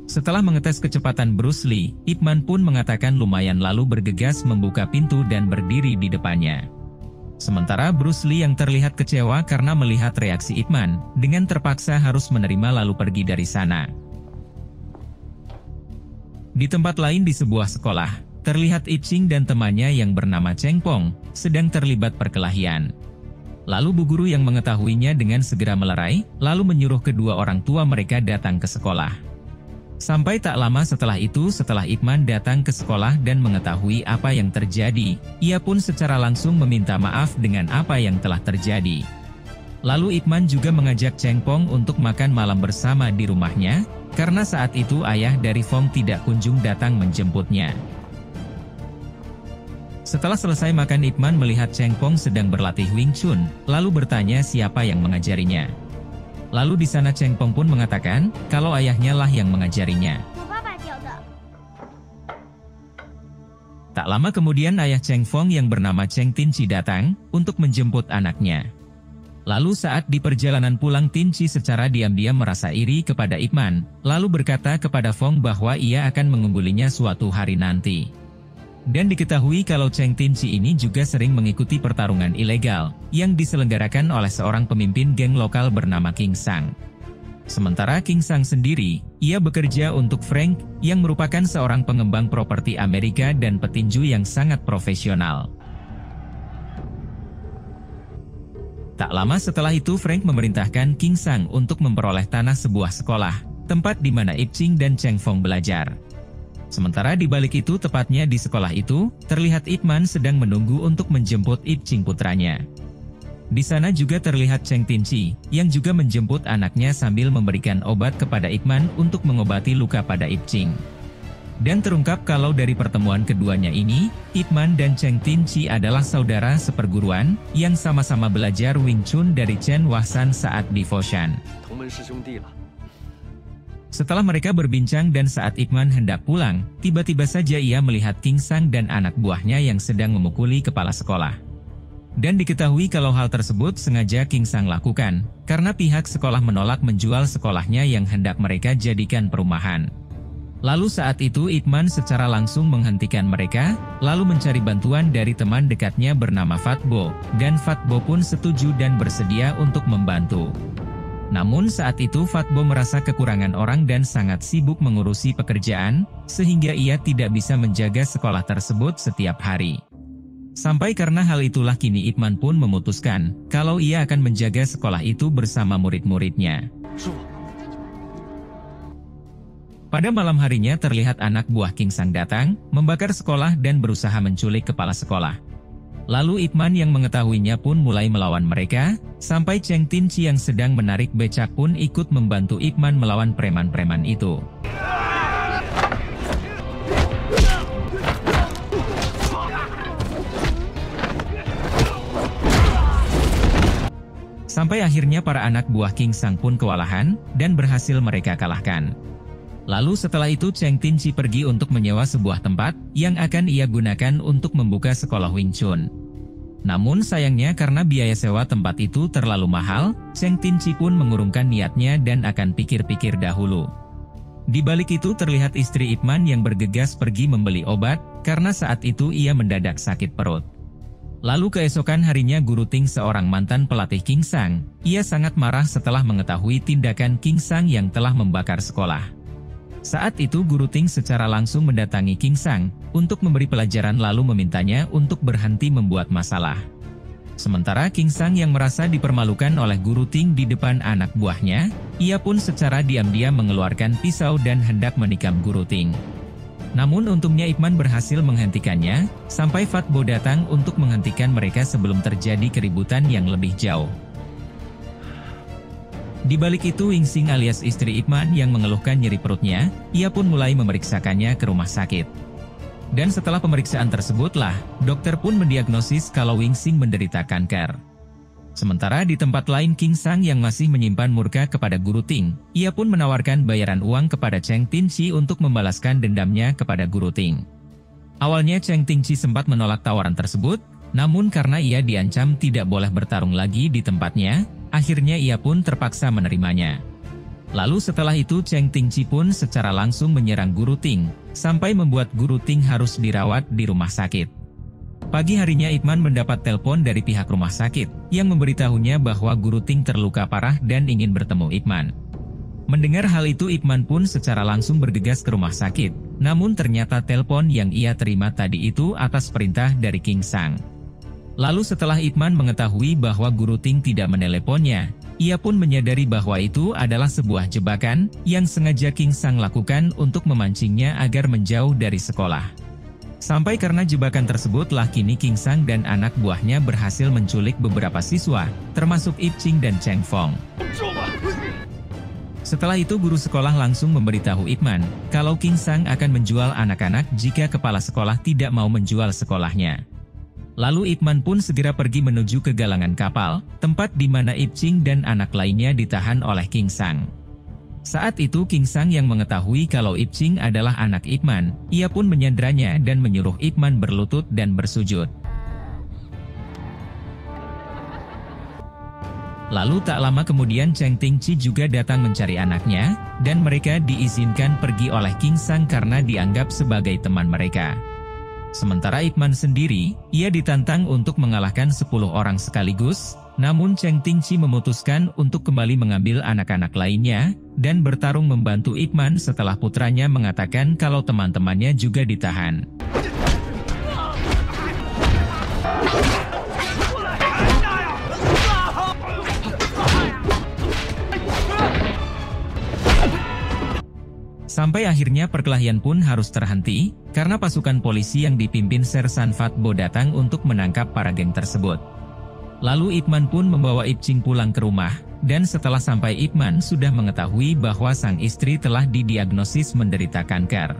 Setelah mengetes kecepatan Bruce Lee, Ip Man pun mengatakan lumayan lalu bergegas membuka pintu dan berdiri di depannya. Sementara Bruce Lee yang terlihat kecewa karena melihat reaksi Ip Man, dengan terpaksa harus menerima lalu pergi dari sana. Di tempat lain di sebuah sekolah, terlihat Ip Ching dan temannya yang bernama Cheng Pong sedang terlibat perkelahian. Lalu bu guru yang mengetahuinya dengan segera melerai, lalu menyuruh kedua orang tua mereka datang ke sekolah. Sampai tak lama setelah itu, setelah Ip Man datang ke sekolah dan mengetahui apa yang terjadi, ia pun secara langsung meminta maaf dengan apa yang telah terjadi. Lalu Ip Man juga mengajak Cheng Pong untuk makan malam bersama di rumahnya, karena saat itu ayah dari Fong tidak kunjung datang menjemputnya. Setelah selesai makan, Ip Man melihat Cheng Pong sedang berlatih Wing Chun, lalu bertanya siapa yang mengajarinya. Lalu di sana Cheng Pong pun mengatakan kalau ayahnya lah yang mengajarinya. Tak lama kemudian ayah Cheng Pong yang bernama Cheng Tin Chi datang untuk menjemput anaknya. Lalu saat di perjalanan pulang, Tin Chi secara diam-diam merasa iri kepada Ip Man, lalu berkata kepada Fong bahwa ia akan mengunggulinya suatu hari nanti. Dan diketahui kalau Cheng Tin Chi ini juga sering mengikuti pertarungan ilegal, yang diselenggarakan oleh seorang pemimpin geng lokal bernama King Sang. Sementara King Sang sendiri, ia bekerja untuk Frank, yang merupakan seorang pengembang properti Amerika dan petinju yang sangat profesional. Tak lama setelah itu Frank memerintahkan King Sang untuk memperoleh tanah sebuah sekolah, tempat di mana Ip Ching dan Cheng Pong belajar. Sementara di balik itu, tepatnya di sekolah itu, terlihat Ip Man sedang menunggu untuk menjemput Ip Ching putranya. Di sana juga terlihat Cheng Tin Chi, yang juga menjemput anaknya sambil memberikan obat kepada Ip Man untuk mengobati luka pada Ip Ching. Dan terungkap kalau dari pertemuan keduanya ini, Ip Man dan Cheng Tin-chi adalah saudara seperguruan yang sama-sama belajar Wing Chun dari Chen Wahsan saat di Foshan. Setelah mereka berbincang dan saat Ip Man hendak pulang, tiba-tiba saja ia melihat King Sang dan anak buahnya yang sedang memukuli kepala sekolah. Dan diketahui kalau hal tersebut sengaja King Sang lakukan, karena pihak sekolah menolak menjual sekolahnya yang hendak mereka jadikan perumahan. Lalu saat itu Ip Man secara langsung menghentikan mereka, lalu mencari bantuan dari teman dekatnya bernama Fat Bo, dan Fat Bo pun setuju dan bersedia untuk membantu. Namun saat itu Fat Bo merasa kekurangan orang dan sangat sibuk mengurusi pekerjaan, sehingga ia tidak bisa menjaga sekolah tersebut setiap hari. Sampai karena hal itulah kini Ip Man pun memutuskan, kalau ia akan menjaga sekolah itu bersama murid-muridnya. Pada malam harinya terlihat anak buah King Sang datang, membakar sekolah dan berusaha menculik kepala sekolah. Lalu Ip Man yang mengetahuinya pun mulai melawan mereka, sampai Cheng Tin-chi yang sedang menarik becak pun ikut membantu Ip Man melawan preman-preman itu. Sampai akhirnya para anak buah King Sang pun kewalahan, dan berhasil mereka kalahkan. Lalu setelah itu Cheng Tin-chi pergi untuk menyewa sebuah tempat yang akan ia gunakan untuk membuka sekolah Wing Chun. Namun sayangnya karena biaya sewa tempat itu terlalu mahal, Cheng Tin-chi pun mengurungkan niatnya dan akan pikir-pikir dahulu. Di balik itu terlihat istri Ip Man yang bergegas pergi membeli obat, karena saat itu ia mendadak sakit perut. Lalu keesokan harinya Guru Ting seorang mantan pelatih King Sang, ia sangat marah setelah mengetahui tindakan King Sang yang telah membakar sekolah. Saat itu Guru Ting secara langsung mendatangi King Sang untuk memberi pelajaran lalu memintanya untuk berhenti membuat masalah. Sementara King Sang yang merasa dipermalukan oleh Guru Ting di depan anak buahnya, ia pun secara diam-diam mengeluarkan pisau dan hendak menikam Guru Ting. Namun untungnya Ip Man berhasil menghentikannya, sampai Fat Bo datang untuk menghentikan mereka sebelum terjadi keributan yang lebih jauh. Di balik itu Wing Sing alias istri Ip Man yang mengeluhkan nyeri perutnya, ia pun mulai memeriksakannya ke rumah sakit. Dan setelah pemeriksaan tersebutlah, dokter pun mendiagnosis kalau Wing Sing menderita kanker. Sementara di tempat lain King Sang yang masih menyimpan murka kepada Guru Ting, ia pun menawarkan bayaran uang kepada Cheng Tin-chi untuk membalaskan dendamnya kepada Guru Ting. Awalnya Cheng Tin-chi sempat menolak tawaran tersebut, namun karena ia diancam tidak boleh bertarung lagi di tempatnya, akhirnya ia pun terpaksa menerimanya. Lalu setelah itu Cheng Tin-chi pun secara langsung menyerang Guru Ting, sampai membuat Guru Ting harus dirawat di rumah sakit. Pagi harinya Ip Man mendapat telepon dari pihak rumah sakit, yang memberitahunya bahwa Guru Ting terluka parah dan ingin bertemu Ip Man. Mendengar hal itu Ip Man pun secara langsung bergegas ke rumah sakit, namun ternyata telepon yang ia terima tadi itu atas perintah dari King Sang. Lalu setelah Ip Man mengetahui bahwa Guru Ting tidak meneleponnya, ia pun menyadari bahwa itu adalah sebuah jebakan yang sengaja King Sang lakukan untuk memancingnya agar menjauh dari sekolah. Sampai karena jebakan tersebutlah kini King Sang dan anak buahnya berhasil menculik beberapa siswa, termasuk Ip Ching dan Cheng Fong. Setelah itu guru sekolah langsung memberitahu Ip Man kalau King Sang akan menjual anak-anak jika kepala sekolah tidak mau menjual sekolahnya. Lalu Ip Man pun segera pergi menuju ke galangan kapal, tempat di mana Ip Ching dan anak lainnya ditahan oleh King Sang. Saat itu King Sang yang mengetahui kalau Ip Ching adalah anak Ip Man, ia pun menyandranya dan menyuruh Ip Man berlutut dan bersujud. Lalu tak lama kemudian Cheng Tin-chi juga datang mencari anaknya, dan mereka diizinkan pergi oleh King Sang karena dianggap sebagai teman mereka. Sementara Ip Man sendiri, ia ditantang untuk mengalahkan 10 orang sekaligus, namun Cheng Tin-chi memutuskan untuk kembali mengambil anak-anak lainnya, dan bertarung membantu Ip Man setelah putranya mengatakan kalau teman-temannya juga ditahan. Sampai akhirnya perkelahian pun harus terhenti, karena pasukan polisi yang dipimpin Sersan Fat Bo datang untuk menangkap para geng tersebut. Lalu Ip Man pun membawa Ip Ching pulang ke rumah, dan setelah sampai Ip Man sudah mengetahui bahwa sang istri telah didiagnosis menderita kanker.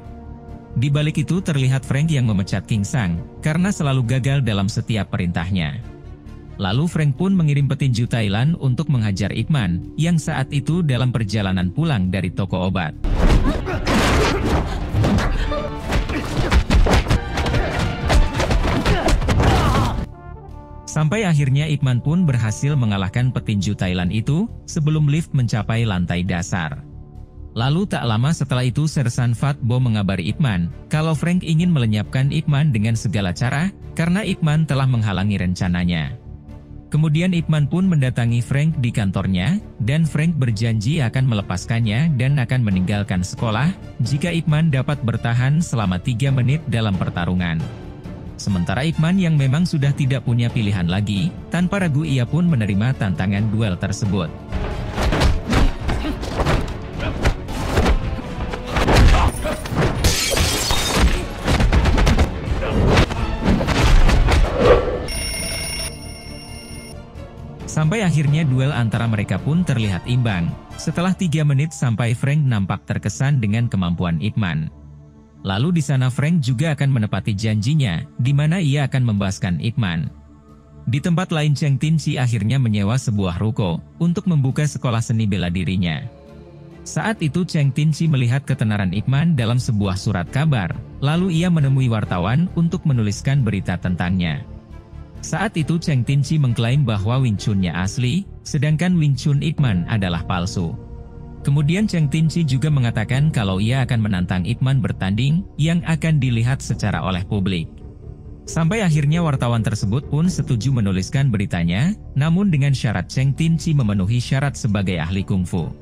Di balik itu terlihat Frank yang memecat King Sang, karena selalu gagal dalam setiap perintahnya. Lalu Frank pun mengirim petinju Thailand untuk menghajar Ip Man, yang saat itu dalam perjalanan pulang dari toko obat. Sampai akhirnya Ip Man pun berhasil mengalahkan petinju Thailand itu, sebelum lift mencapai lantai dasar. Lalu tak lama setelah itu Sersan Fat Bo mengabari Ip Man, kalau Frank ingin melenyapkan Ip Man dengan segala cara, karena Ip Man telah menghalangi rencananya. Kemudian Ip Man pun mendatangi Frank di kantornya, dan Frank berjanji akan melepaskannya dan akan meninggalkan sekolah, jika Ip Man dapat bertahan selama 3 menit dalam pertarungan. Sementara Ip Man yang memang sudah tidak punya pilihan lagi, tanpa ragu ia pun menerima tantangan duel tersebut. Sampai akhirnya duel antara mereka pun terlihat imbang. Setelah 3 menit sampai Frank nampak terkesan dengan kemampuan Ip Man. Lalu di sana Frank juga akan menepati janjinya, di mana ia akan membebaskan Ip Man. Di tempat lain Cheng Tin-chi akhirnya menyewa sebuah ruko, untuk membuka sekolah seni bela dirinya. Saat itu Cheng Tin-chi melihat ketenaran Ip Man dalam sebuah surat kabar, lalu ia menemui wartawan untuk menuliskan berita tentangnya. Saat itu Cheng Tin-chi mengklaim bahwa Wing Chun-nya asli, sedangkan Wing Chun Ip Man adalah palsu. Kemudian Cheng Tin-chi juga mengatakan kalau ia akan menantang Ip Man bertanding, yang akan dilihat secara oleh publik. Sampai akhirnya wartawan tersebut pun setuju menuliskan beritanya, namun dengan syarat Cheng Tin-chi memenuhi syarat sebagai ahli kungfu.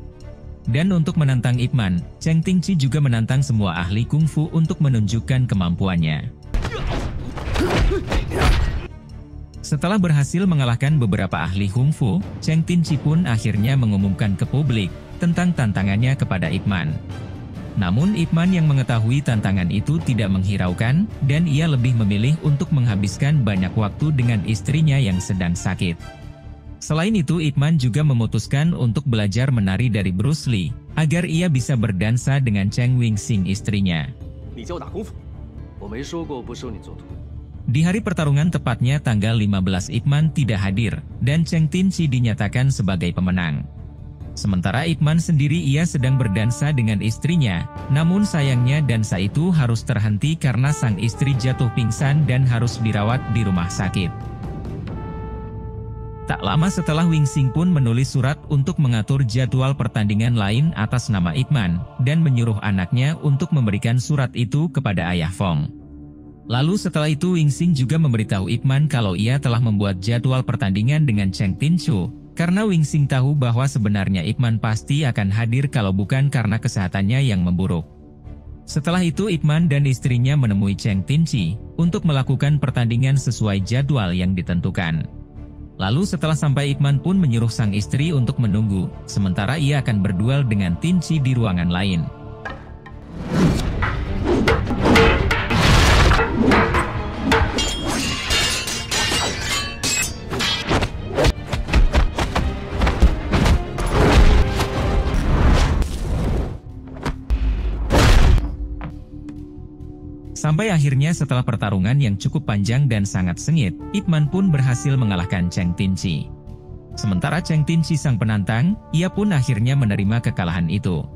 Dan untuk menantang Ip Man, Cheng Tin-chi juga menantang semua ahli kungfu untuk menunjukkan kemampuannya. Setelah berhasil mengalahkan beberapa ahli kungfu, Cheng Tin-chi pun akhirnya mengumumkan ke publik tentang tantangannya kepada Ip Man. Namun Ip Man yang mengetahui tantangan itu tidak menghiraukan, dan ia lebih memilih untuk menghabiskan banyak waktu dengan istrinya yang sedang sakit. Selain itu Ip Man juga memutuskan untuk belajar menari dari Bruce Lee, agar ia bisa berdansa dengan Cheng Wing-sing istrinya. Di hari pertarungan tepatnya tanggal 15 Ip Man tidak hadir, dan Cheng Tin-chi dinyatakan sebagai pemenang. Sementara Ip Man sendiri ia sedang berdansa dengan istrinya, namun sayangnya dansa itu harus terhenti karena sang istri jatuh pingsan dan harus dirawat di rumah sakit. Tak lama setelah Wing-sing pun menulis surat untuk mengatur jadwal pertandingan lain atas nama Ip Man, dan menyuruh anaknya untuk memberikan surat itu kepada ayah Fong. Lalu setelah itu Wing-sing juga memberitahu Ip Man kalau ia telah membuat jadwal pertandingan dengan Cheng Tin-chu, karena Wing-sing tahu bahwa sebenarnya Ip Man pasti akan hadir kalau bukan karena kesehatannya yang memburuk. Setelah itu Ip Man dan istrinya menemui Cheng Tin-chi untuk melakukan pertandingan sesuai jadwal yang ditentukan. Lalu setelah sampai Ip Man pun menyuruh sang istri untuk menunggu, sementara ia akan berduel dengan Tin-chi di ruangan lain. Sampai akhirnya setelah pertarungan yang cukup panjang dan sangat sengit, Ip Man pun berhasil mengalahkan Cheng Tin-chi. Sementara Cheng Tin-chi sang penantang, ia pun akhirnya menerima kekalahan itu.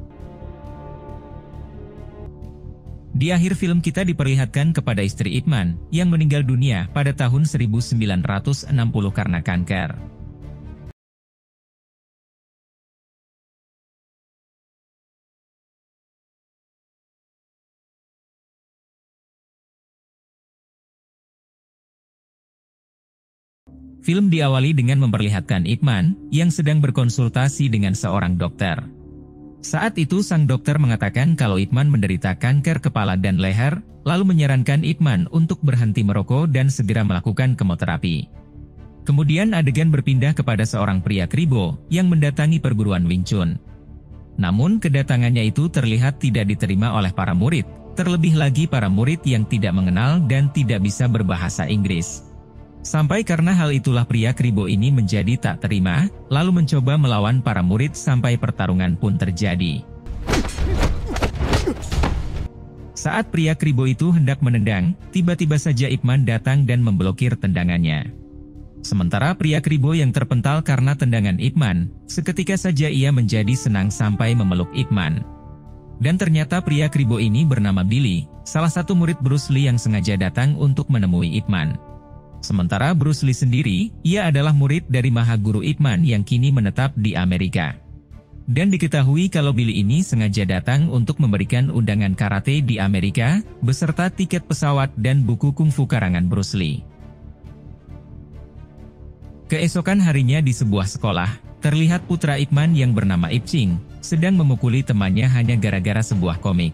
Di akhir film kita diperlihatkan kepada istri Ip Man, yang meninggal dunia pada tahun 1960 karena kanker. Film diawali dengan memperlihatkan Ip Man yang sedang berkonsultasi dengan seorang dokter. Saat itu sang dokter mengatakan kalau Ip Man menderita kanker kepala dan leher, lalu menyarankan Ip Man untuk berhenti merokok dan segera melakukan kemoterapi. Kemudian adegan berpindah kepada seorang pria kribo yang mendatangi perguruan Wing Chun. Namun kedatangannya itu terlihat tidak diterima oleh para murid, terlebih lagi para murid yang tidak mengenal dan tidak bisa berbahasa Inggris. Sampai karena hal itulah pria kribo ini menjadi tak terima, lalu mencoba melawan para murid sampai pertarungan pun terjadi. Saat pria kribo itu hendak menendang, tiba-tiba saja Ip Man datang dan memblokir tendangannya. Sementara pria kribo yang terpental karena tendangan Ip Man, seketika saja ia menjadi senang sampai memeluk Ip Man. Dan ternyata pria kribo ini bernama Billy, salah satu murid Bruce Lee yang sengaja datang untuk menemui Ip Man. Sementara Bruce Lee sendiri, ia adalah murid dari Mahaguru Ip Man yang kini menetap di Amerika. Dan diketahui kalau Billy ini sengaja datang untuk memberikan undangan karate di Amerika, beserta tiket pesawat dan buku kungfu karangan Bruce Lee. Keesokan harinya di sebuah sekolah, terlihat putra Ip Man yang bernama Ip Ching, sedang memukuli temannya hanya gara-gara sebuah komik.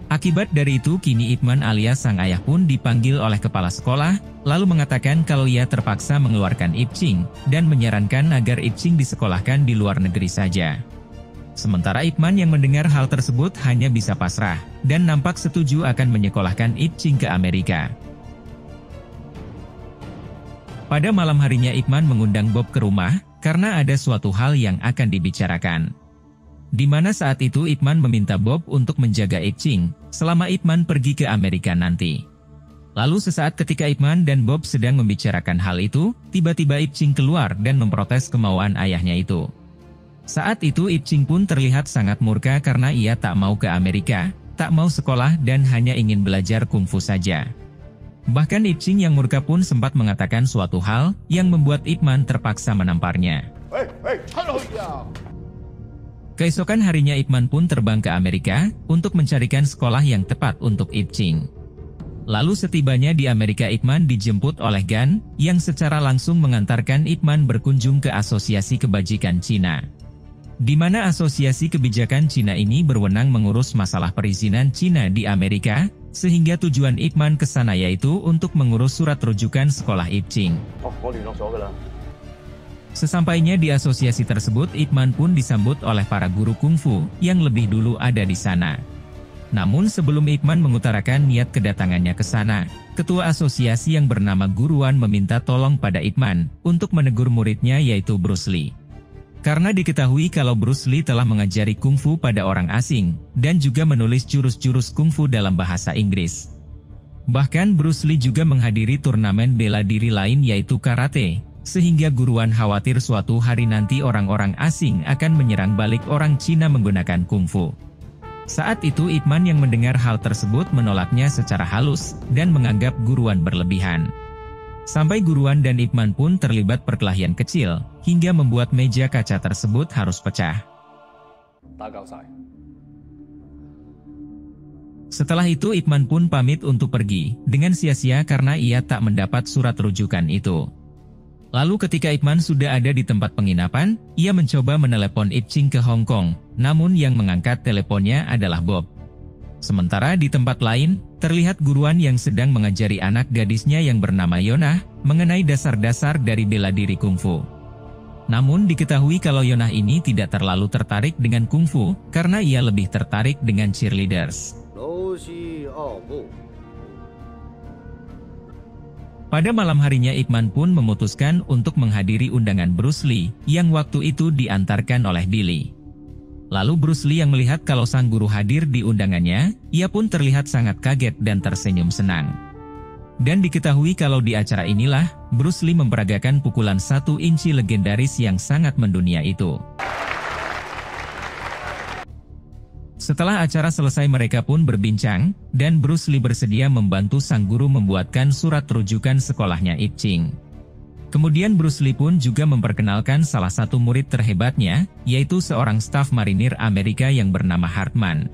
Akibat dari itu kini Ip Man alias sang ayah pun dipanggil oleh kepala sekolah, lalu mengatakan kalau ia terpaksa mengeluarkan Ip Ching, dan menyarankan agar Ip Ching disekolahkan di luar negeri saja. Sementara Ip Man yang mendengar hal tersebut hanya bisa pasrah, dan nampak setuju akan menyekolahkan Ip Ching ke Amerika. Pada malam harinya Ip Man mengundang Bob ke rumah, karena ada suatu hal yang akan dibicarakan. Di mana saat itu Ip Man meminta Bob untuk menjaga Ip Ching, selama Ip Man pergi ke Amerika nanti. Lalu sesaat ketika Ip Man dan Bob sedang membicarakan hal itu, tiba-tiba Ip Ching keluar dan memprotes kemauan ayahnya itu. Saat itu Ip Ching pun terlihat sangat murka karena ia tak mau ke Amerika, tak mau sekolah dan hanya ingin belajar kungfu saja. Bahkan Ip Ching yang murka pun sempat mengatakan suatu hal yang membuat Ip Man terpaksa menamparnya. Keesokan harinya Ip Man pun terbang ke Amerika untuk mencarikan sekolah yang tepat untuk Ip Ching. Lalu setibanya di Amerika Ip Man dijemput oleh Gan, yang secara langsung mengantarkan Ip Man berkunjung ke Asosiasi Kebajikan Cina. Di mana Asosiasi Kebijakan Cina ini berwenang mengurus masalah perizinan Cina di Amerika, sehingga tujuan Ip Man ke sana yaitu untuk mengurus surat rujukan sekolah Ip Ching. Sesampainya di asosiasi tersebut, Ip Man pun disambut oleh para guru kungfu yang lebih dulu ada di sana. Namun sebelum Ip Man mengutarakan niat kedatangannya ke sana, ketua asosiasi yang bernama Guruan meminta tolong pada Ip Man untuk menegur muridnya yaitu Bruce Lee. Karena diketahui kalau Bruce Lee telah mengajari kungfu pada orang asing, dan juga menulis jurus-jurus kungfu dalam bahasa Inggris. Bahkan Bruce Lee juga menghadiri turnamen bela diri lain yaitu karate, sehingga Guruan khawatir suatu hari nanti orang-orang asing akan menyerang balik orang Cina menggunakan kungfu. Saat itu Ip Man yang mendengar hal tersebut menolaknya secara halus, dan menganggap Guruan berlebihan. Sampai Guruan dan Ip Man pun terlibat perkelahian kecil, hingga membuat meja kaca tersebut harus pecah. Setelah itu Ip Man pun pamit untuk pergi, dengan sia-sia karena ia tak mendapat surat rujukan itu. Lalu ketika Ip Man sudah ada di tempat penginapan, ia mencoba menelepon Ip Ching ke Hong Kong, namun yang mengangkat teleponnya adalah Bob. Sementara di tempat lain, terlihat Guruan yang sedang mengajari anak gadisnya yang bernama Yonah, mengenai dasar-dasar dari bela diri kungfu. Namun diketahui kalau Yonah ini tidak terlalu tertarik dengan kungfu, karena ia lebih tertarik dengan cheerleaders. Pada malam harinya Ip Man pun memutuskan untuk menghadiri undangan Bruce Lee, yang waktu itu diantarkan oleh Billy. Lalu Bruce Lee yang melihat kalau sang guru hadir di undangannya, ia pun terlihat sangat kaget dan tersenyum senang. Dan diketahui kalau di acara inilah, Bruce Lee memperagakan pukulan 1 inci legendaris yang sangat mendunia itu. Setelah acara selesai mereka pun berbincang, dan Bruce Lee bersedia membantu sang guru membuatkan surat rujukan sekolahnya Ip Ching. Kemudian Bruce Lee pun juga memperkenalkan salah satu murid terhebatnya, yaitu seorang staf marinir Amerika yang bernama Hartman.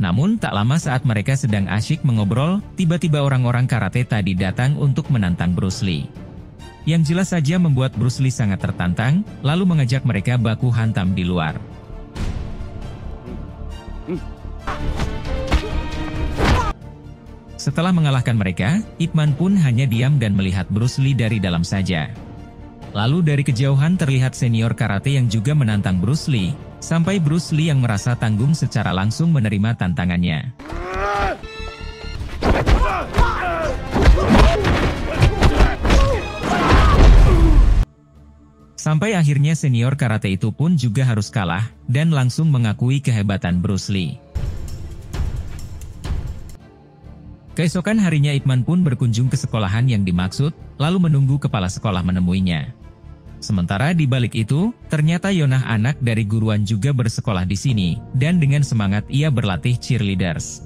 Namun tak lama saat mereka sedang asyik mengobrol, tiba-tiba orang-orang karate tadi datang untuk menantang Bruce Lee. Yang jelas saja membuat Bruce Lee sangat tertantang, lalu mengajak mereka baku hantam di luar. Setelah mengalahkan mereka, Ip Man pun hanya diam dan melihat Bruce Lee dari dalam saja. Lalu dari kejauhan terlihat senior karate yang juga menantang Bruce Lee, sampai Bruce Lee yang merasa tanggung secara langsung menerima tantangannya. Sampai akhirnya senior karate itu pun juga harus kalah, dan langsung mengakui kehebatan Bruce Lee. Keesokan harinya Ipman pun berkunjung ke sekolahan yang dimaksud, lalu menunggu kepala sekolah menemuinya. Sementara di balik itu, ternyata Yonah anak dari guruan juga bersekolah di sini, dan dengan semangat ia berlatih cheerleaders.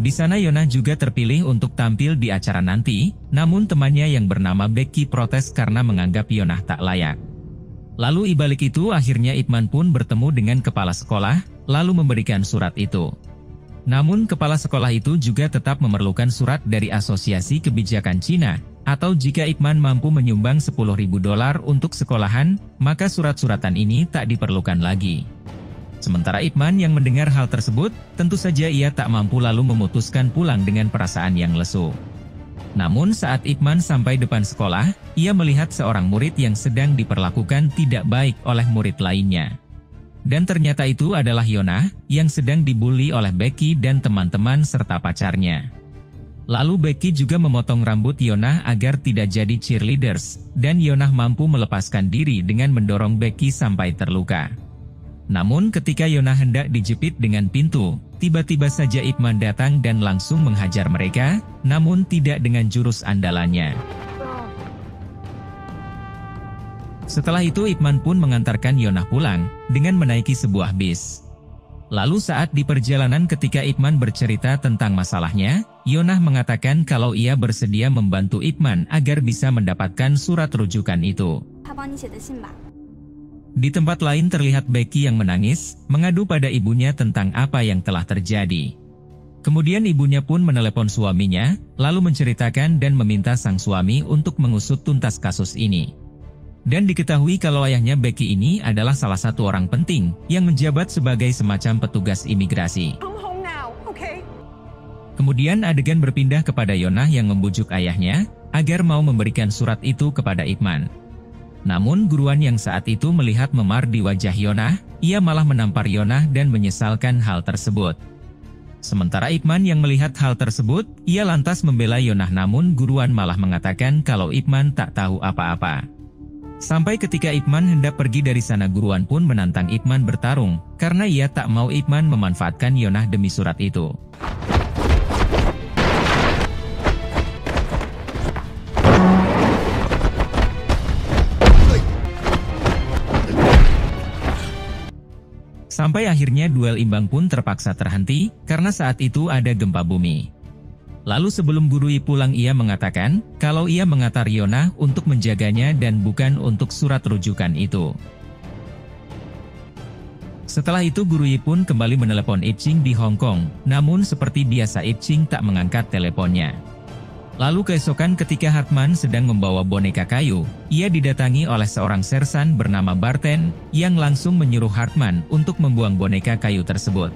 Di sana Yonah juga terpilih untuk tampil di acara nanti, namun temannya yang bernama Becky protes karena menganggap Yonah tak layak. Lalu ibalik itu akhirnya Ipman pun bertemu dengan kepala sekolah, lalu memberikan surat itu. Namun kepala sekolah itu juga tetap memerlukan surat dari Asosiasi Kebijakan Cina, atau jika Ipman mampu menyumbang $10.000 untuk sekolahan, maka surat-suratan ini tak diperlukan lagi. Sementara Ipman yang mendengar hal tersebut, tentu saja ia tak mampu lalu memutuskan pulang dengan perasaan yang lesu. Namun saat Ipman sampai depan sekolah, ia melihat seorang murid yang sedang diperlakukan tidak baik oleh murid lainnya. Dan ternyata itu adalah Yonah, yang sedang dibully oleh Becky dan teman-teman serta pacarnya. Lalu Becky juga memotong rambut Yonah agar tidak jadi cheerleaders, dan Yonah mampu melepaskan diri dengan mendorong Becky sampai terluka. Namun ketika Yonah hendak dijepit dengan pintu, tiba-tiba saja Ipman datang dan langsung menghajar mereka, namun tidak dengan jurus andalannya. Setelah itu Ipman pun mengantarkan Yonah pulang, dengan menaiki sebuah bis. Lalu saat di perjalanan ketika Ipman bercerita tentang masalahnya, Yonah mengatakan kalau ia bersedia membantu Ipman agar bisa mendapatkan surat rujukan itu. Di tempat lain terlihat Becky yang menangis, mengadu pada ibunya tentang apa yang telah terjadi. Kemudian ibunya pun menelepon suaminya, lalu menceritakan dan meminta sang suami untuk mengusut tuntas kasus ini. Dan diketahui kalau ayahnya Becky ini adalah salah satu orang penting yang menjabat sebagai semacam petugas imigrasi. Kemudian adegan berpindah kepada Yonah yang membujuk ayahnya agar mau memberikan surat itu kepada Ipman. Namun guruan yang saat itu melihat memar di wajah Yonah, ia malah menampar Yonah dan menyesalkan hal tersebut. Sementara Ipman yang melihat hal tersebut, ia lantas membela Yonah namun guruan malah mengatakan kalau Ipman tak tahu apa-apa. Sampai ketika Ipman hendak pergi dari sana guruan pun menantang Ipman bertarung, karena ia tak mau Ipman memanfaatkan Yonah demi surat itu. Sampai akhirnya duel imbang pun terpaksa terhenti, karena saat itu ada gempa bumi. Lalu sebelum guru pulang ia mengatakan, kalau ia mengantar Yonah untuk menjaganya dan bukan untuk surat rujukan itu. Setelah itu guru pun kembali menelepon Iching di Hong Kong, namun seperti biasa Iching tak mengangkat teleponnya. Lalu keesokan ketika Hartman sedang membawa boneka kayu, ia didatangi oleh seorang sersan bernama Barton, yang langsung menyuruh Hartman untuk membuang boneka kayu tersebut.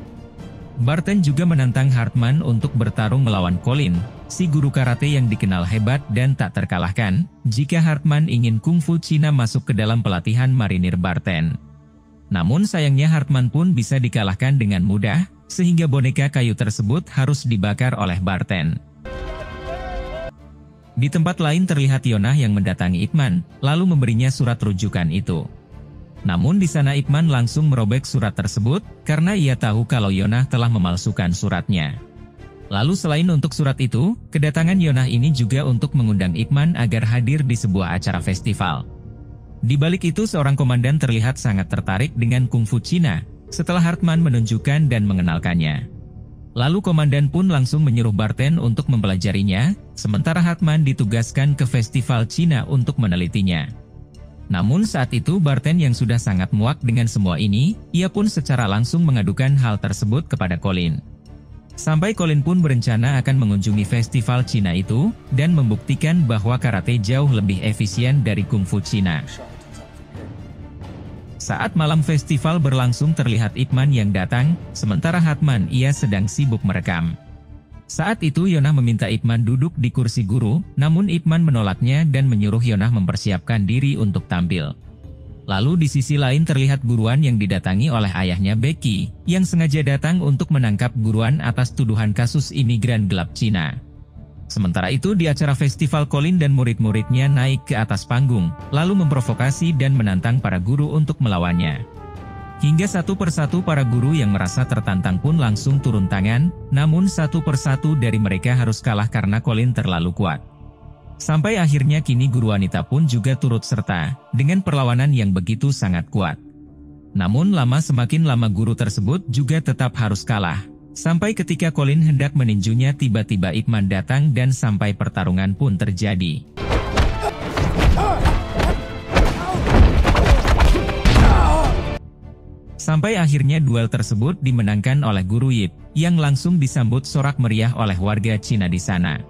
Barton juga menantang Hartman untuk bertarung melawan Colin, si guru karate yang dikenal hebat dan tak terkalahkan, jika Hartman ingin kungfu Cina masuk ke dalam pelatihan marinir Barton. Namun sayangnya Hartman pun bisa dikalahkan dengan mudah, sehingga boneka kayu tersebut harus dibakar oleh Barton. Di tempat lain terlihat Yonah yang mendatangi Ipman, lalu memberinya surat rujukan itu. Namun di sana Ipman langsung merobek surat tersebut, karena ia tahu kalau Yonah telah memalsukan suratnya. Lalu selain untuk surat itu, kedatangan Yonah ini juga untuk mengundang Ipman agar hadir di sebuah acara festival. Di balik itu seorang komandan terlihat sangat tertarik dengan kungfu Cina, setelah Hartman menunjukkan dan mengenalkannya. Lalu komandan pun langsung menyuruh Barton untuk mempelajarinya, sementara Hartman ditugaskan ke festival Cina untuk menelitinya. Namun saat itu Barton yang sudah sangat muak dengan semua ini, ia pun secara langsung mengadukan hal tersebut kepada Colin. Sampai Colin pun berencana akan mengunjungi festival Cina itu, dan membuktikan bahwa karate jauh lebih efisien dari kungfu Cina. Saat malam festival berlangsung terlihat Ipman yang datang, sementara Hartman ia sedang sibuk merekam. Saat itu Yonah meminta Ipman duduk di kursi guru, namun Ipman menolaknya dan menyuruh Yonah mempersiapkan diri untuk tampil. Lalu di sisi lain terlihat guruan yang didatangi oleh ayahnya Becky, yang sengaja datang untuk menangkap guruan atas tuduhan kasus imigran gelap Cina. Sementara itu di acara festival Colin dan murid-muridnya naik ke atas panggung, lalu memprovokasi dan menantang para guru untuk melawannya. Hingga satu persatu para guru yang merasa tertantang pun langsung turun tangan, namun satu persatu dari mereka harus kalah karena Colin terlalu kuat. Sampai akhirnya kini guru wanita pun juga turut serta, dengan perlawanan yang begitu sangat kuat. Namun semakin lama guru tersebut juga tetap harus kalah. Sampai ketika Colin hendak meninjunya tiba-tiba Ip Man datang dan sampai pertarungan pun terjadi. Sampai akhirnya duel tersebut dimenangkan oleh Guru Yip, yang langsung disambut sorak meriah oleh warga Cina di sana.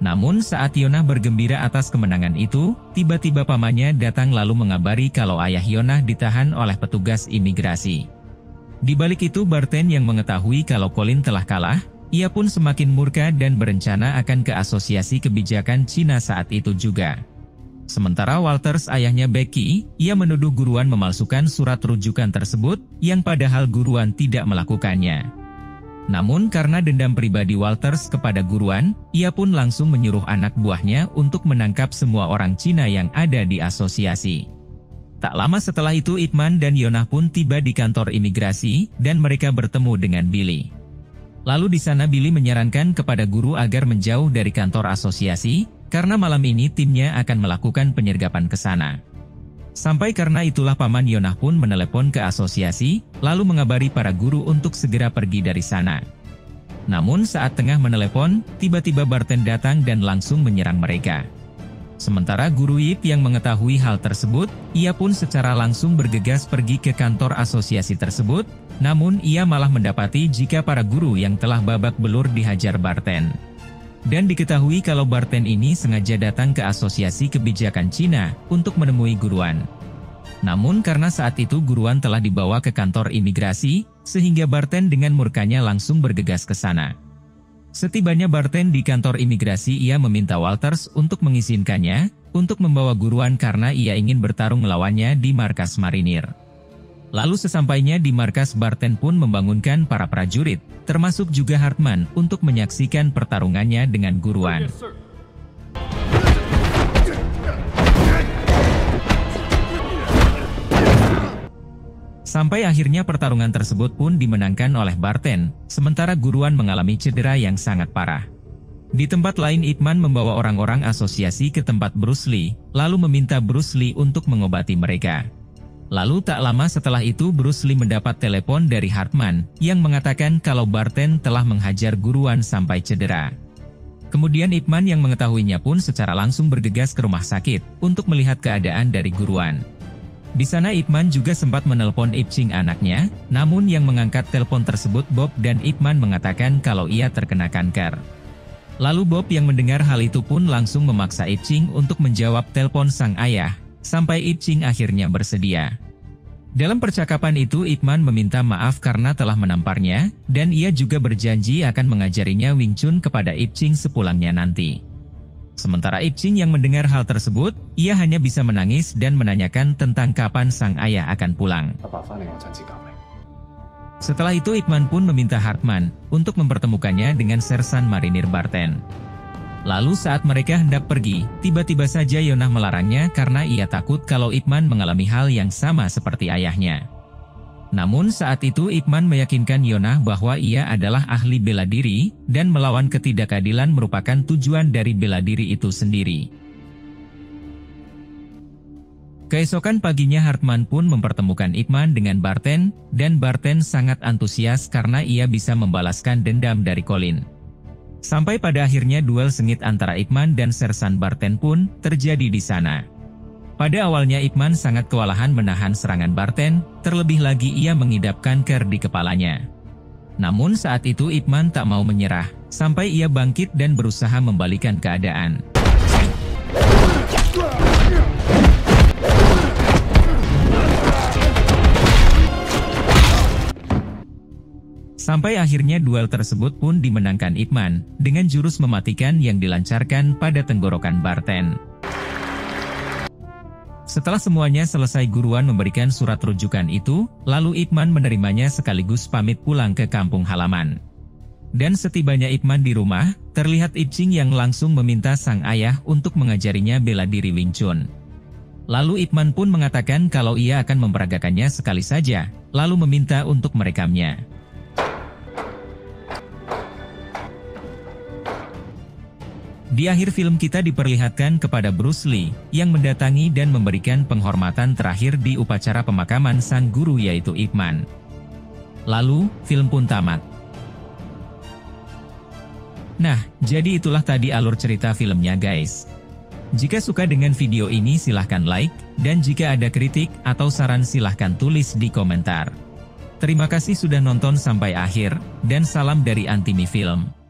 Namun saat Yonah bergembira atas kemenangan itu, tiba-tiba pamannya datang lalu mengabari kalau ayah Yonah ditahan oleh petugas imigrasi. Di balik itu Barton yang mengetahui kalau Colin telah kalah, ia pun semakin murka dan berencana akan ke asosiasi kebijakan Cina saat itu juga. Sementara Walters ayahnya Becky, ia menuduh guruan memalsukan surat rujukan tersebut, yang padahal guruan tidak melakukannya. Namun karena dendam pribadi Walters kepada guruan, ia pun langsung menyuruh anak buahnya untuk menangkap semua orang Cina yang ada di asosiasi. Tak lama setelah itu Ip Man dan Yonah pun tiba di kantor imigrasi, dan mereka bertemu dengan Billy. Lalu di sana Billy menyarankan kepada guru agar menjauh dari kantor asosiasi, karena malam ini timnya akan melakukan penyergapan ke sana. Sampai karena itulah paman Yonah pun menelepon ke asosiasi, lalu mengabari para guru untuk segera pergi dari sana. Namun saat tengah menelepon, tiba-tiba Barton datang dan langsung menyerang mereka. Sementara Guru Yip yang mengetahui hal tersebut, ia pun secara langsung bergegas pergi ke kantor asosiasi tersebut, namun ia malah mendapati jika para guru yang telah babak belur dihajar Barton. Dan diketahui kalau Barton ini sengaja datang ke asosiasi kebijakan Cina untuk menemui guruan. Namun karena saat itu guruan telah dibawa ke kantor imigrasi, sehingga Barton dengan murkanya langsung bergegas ke sana. Setibanya Barton di kantor imigrasi ia meminta Walters untuk mengizinkannya, untuk membawa guruan karena ia ingin bertarung melawannya di markas marinir. Lalu sesampainya di markas Barton pun membangunkan para prajurit, termasuk juga Hartman untuk menyaksikan pertarungannya dengan guruan. Sampai akhirnya pertarungan tersebut pun dimenangkan oleh Barton, sementara guruan mengalami cedera yang sangat parah. Di tempat lain Ip Man membawa orang-orang asosiasi ke tempat Bruce Lee, lalu meminta Bruce Lee untuk mengobati mereka. Lalu tak lama setelah itu Bruce Lee mendapat telepon dari Hartman, yang mengatakan kalau Barton telah menghajar guruan sampai cedera. Kemudian Ip Man yang mengetahuinya pun secara langsung bergegas ke rumah sakit, untuk melihat keadaan dari guruan. Di sana Ip Man juga sempat menelpon Ip Ching anaknya, namun yang mengangkat telepon tersebut Bob dan Ip Man mengatakan kalau ia terkena kanker. Lalu Bob yang mendengar hal itu pun langsung memaksa Ip Ching untuk menjawab telepon sang ayah, sampai Ip Ching akhirnya bersedia. Dalam percakapan itu Ip Man meminta maaf karena telah menamparnya, dan ia juga berjanji akan mengajarinya Wing Chun kepada Ip Ching sepulangnya nanti. Sementara Ip Ching yang mendengar hal tersebut, ia hanya bisa menangis dan menanyakan tentang kapan sang ayah akan pulang. Setelah itu Ip Man pun meminta Hartman untuk mempertemukannya dengan Sersan Marinir Barton. Lalu saat mereka hendak pergi, tiba-tiba saja Yonah melarangnya karena ia takut kalau Ip Man mengalami hal yang sama seperti ayahnya. Namun saat itu Ip Man meyakinkan Yonah bahwa ia adalah ahli bela diri, dan melawan ketidakadilan merupakan tujuan dari bela diri itu sendiri. Keesokan paginya Hartman pun mempertemukan Ip Man dengan Barton, dan Barton sangat antusias karena ia bisa membalaskan dendam dari Colin. Sampai pada akhirnya duel sengit antara Ip Man dan Sersan Barton pun terjadi di sana. Pada awalnya Ip Man sangat kewalahan menahan serangan Barton, terlebih lagi ia mengidap kanker di kepalanya. Namun saat itu Ip Man tak mau menyerah, sampai ia bangkit dan berusaha membalikan keadaan. Sampai akhirnya duel tersebut pun dimenangkan Ip Man, dengan jurus mematikan yang dilancarkan pada tenggorokan Barton. Setelah semuanya selesai guruan memberikan surat rujukan itu, lalu Ip Man menerimanya sekaligus pamit pulang ke kampung halaman. Dan setibanya Ip Man di rumah, terlihat Ip Ching yang langsung meminta sang ayah untuk mengajarinya bela diri Wing Chun. Lalu Ipman pun mengatakan kalau ia akan memperagakannya sekali saja, lalu meminta untuk merekamnya. Di akhir film kita diperlihatkan kepada Bruce Lee yang mendatangi dan memberikan penghormatan terakhir di upacara pemakaman sang guru yaitu Ip Man. Lalu, film pun tamat. Nah, jadi itulah tadi alur cerita filmnya guys. Jika suka dengan video ini silahkan like, dan jika ada kritik atau saran silahkan tulis di komentar. Terima kasih sudah nonton sampai akhir, dan salam dari Antimi Film.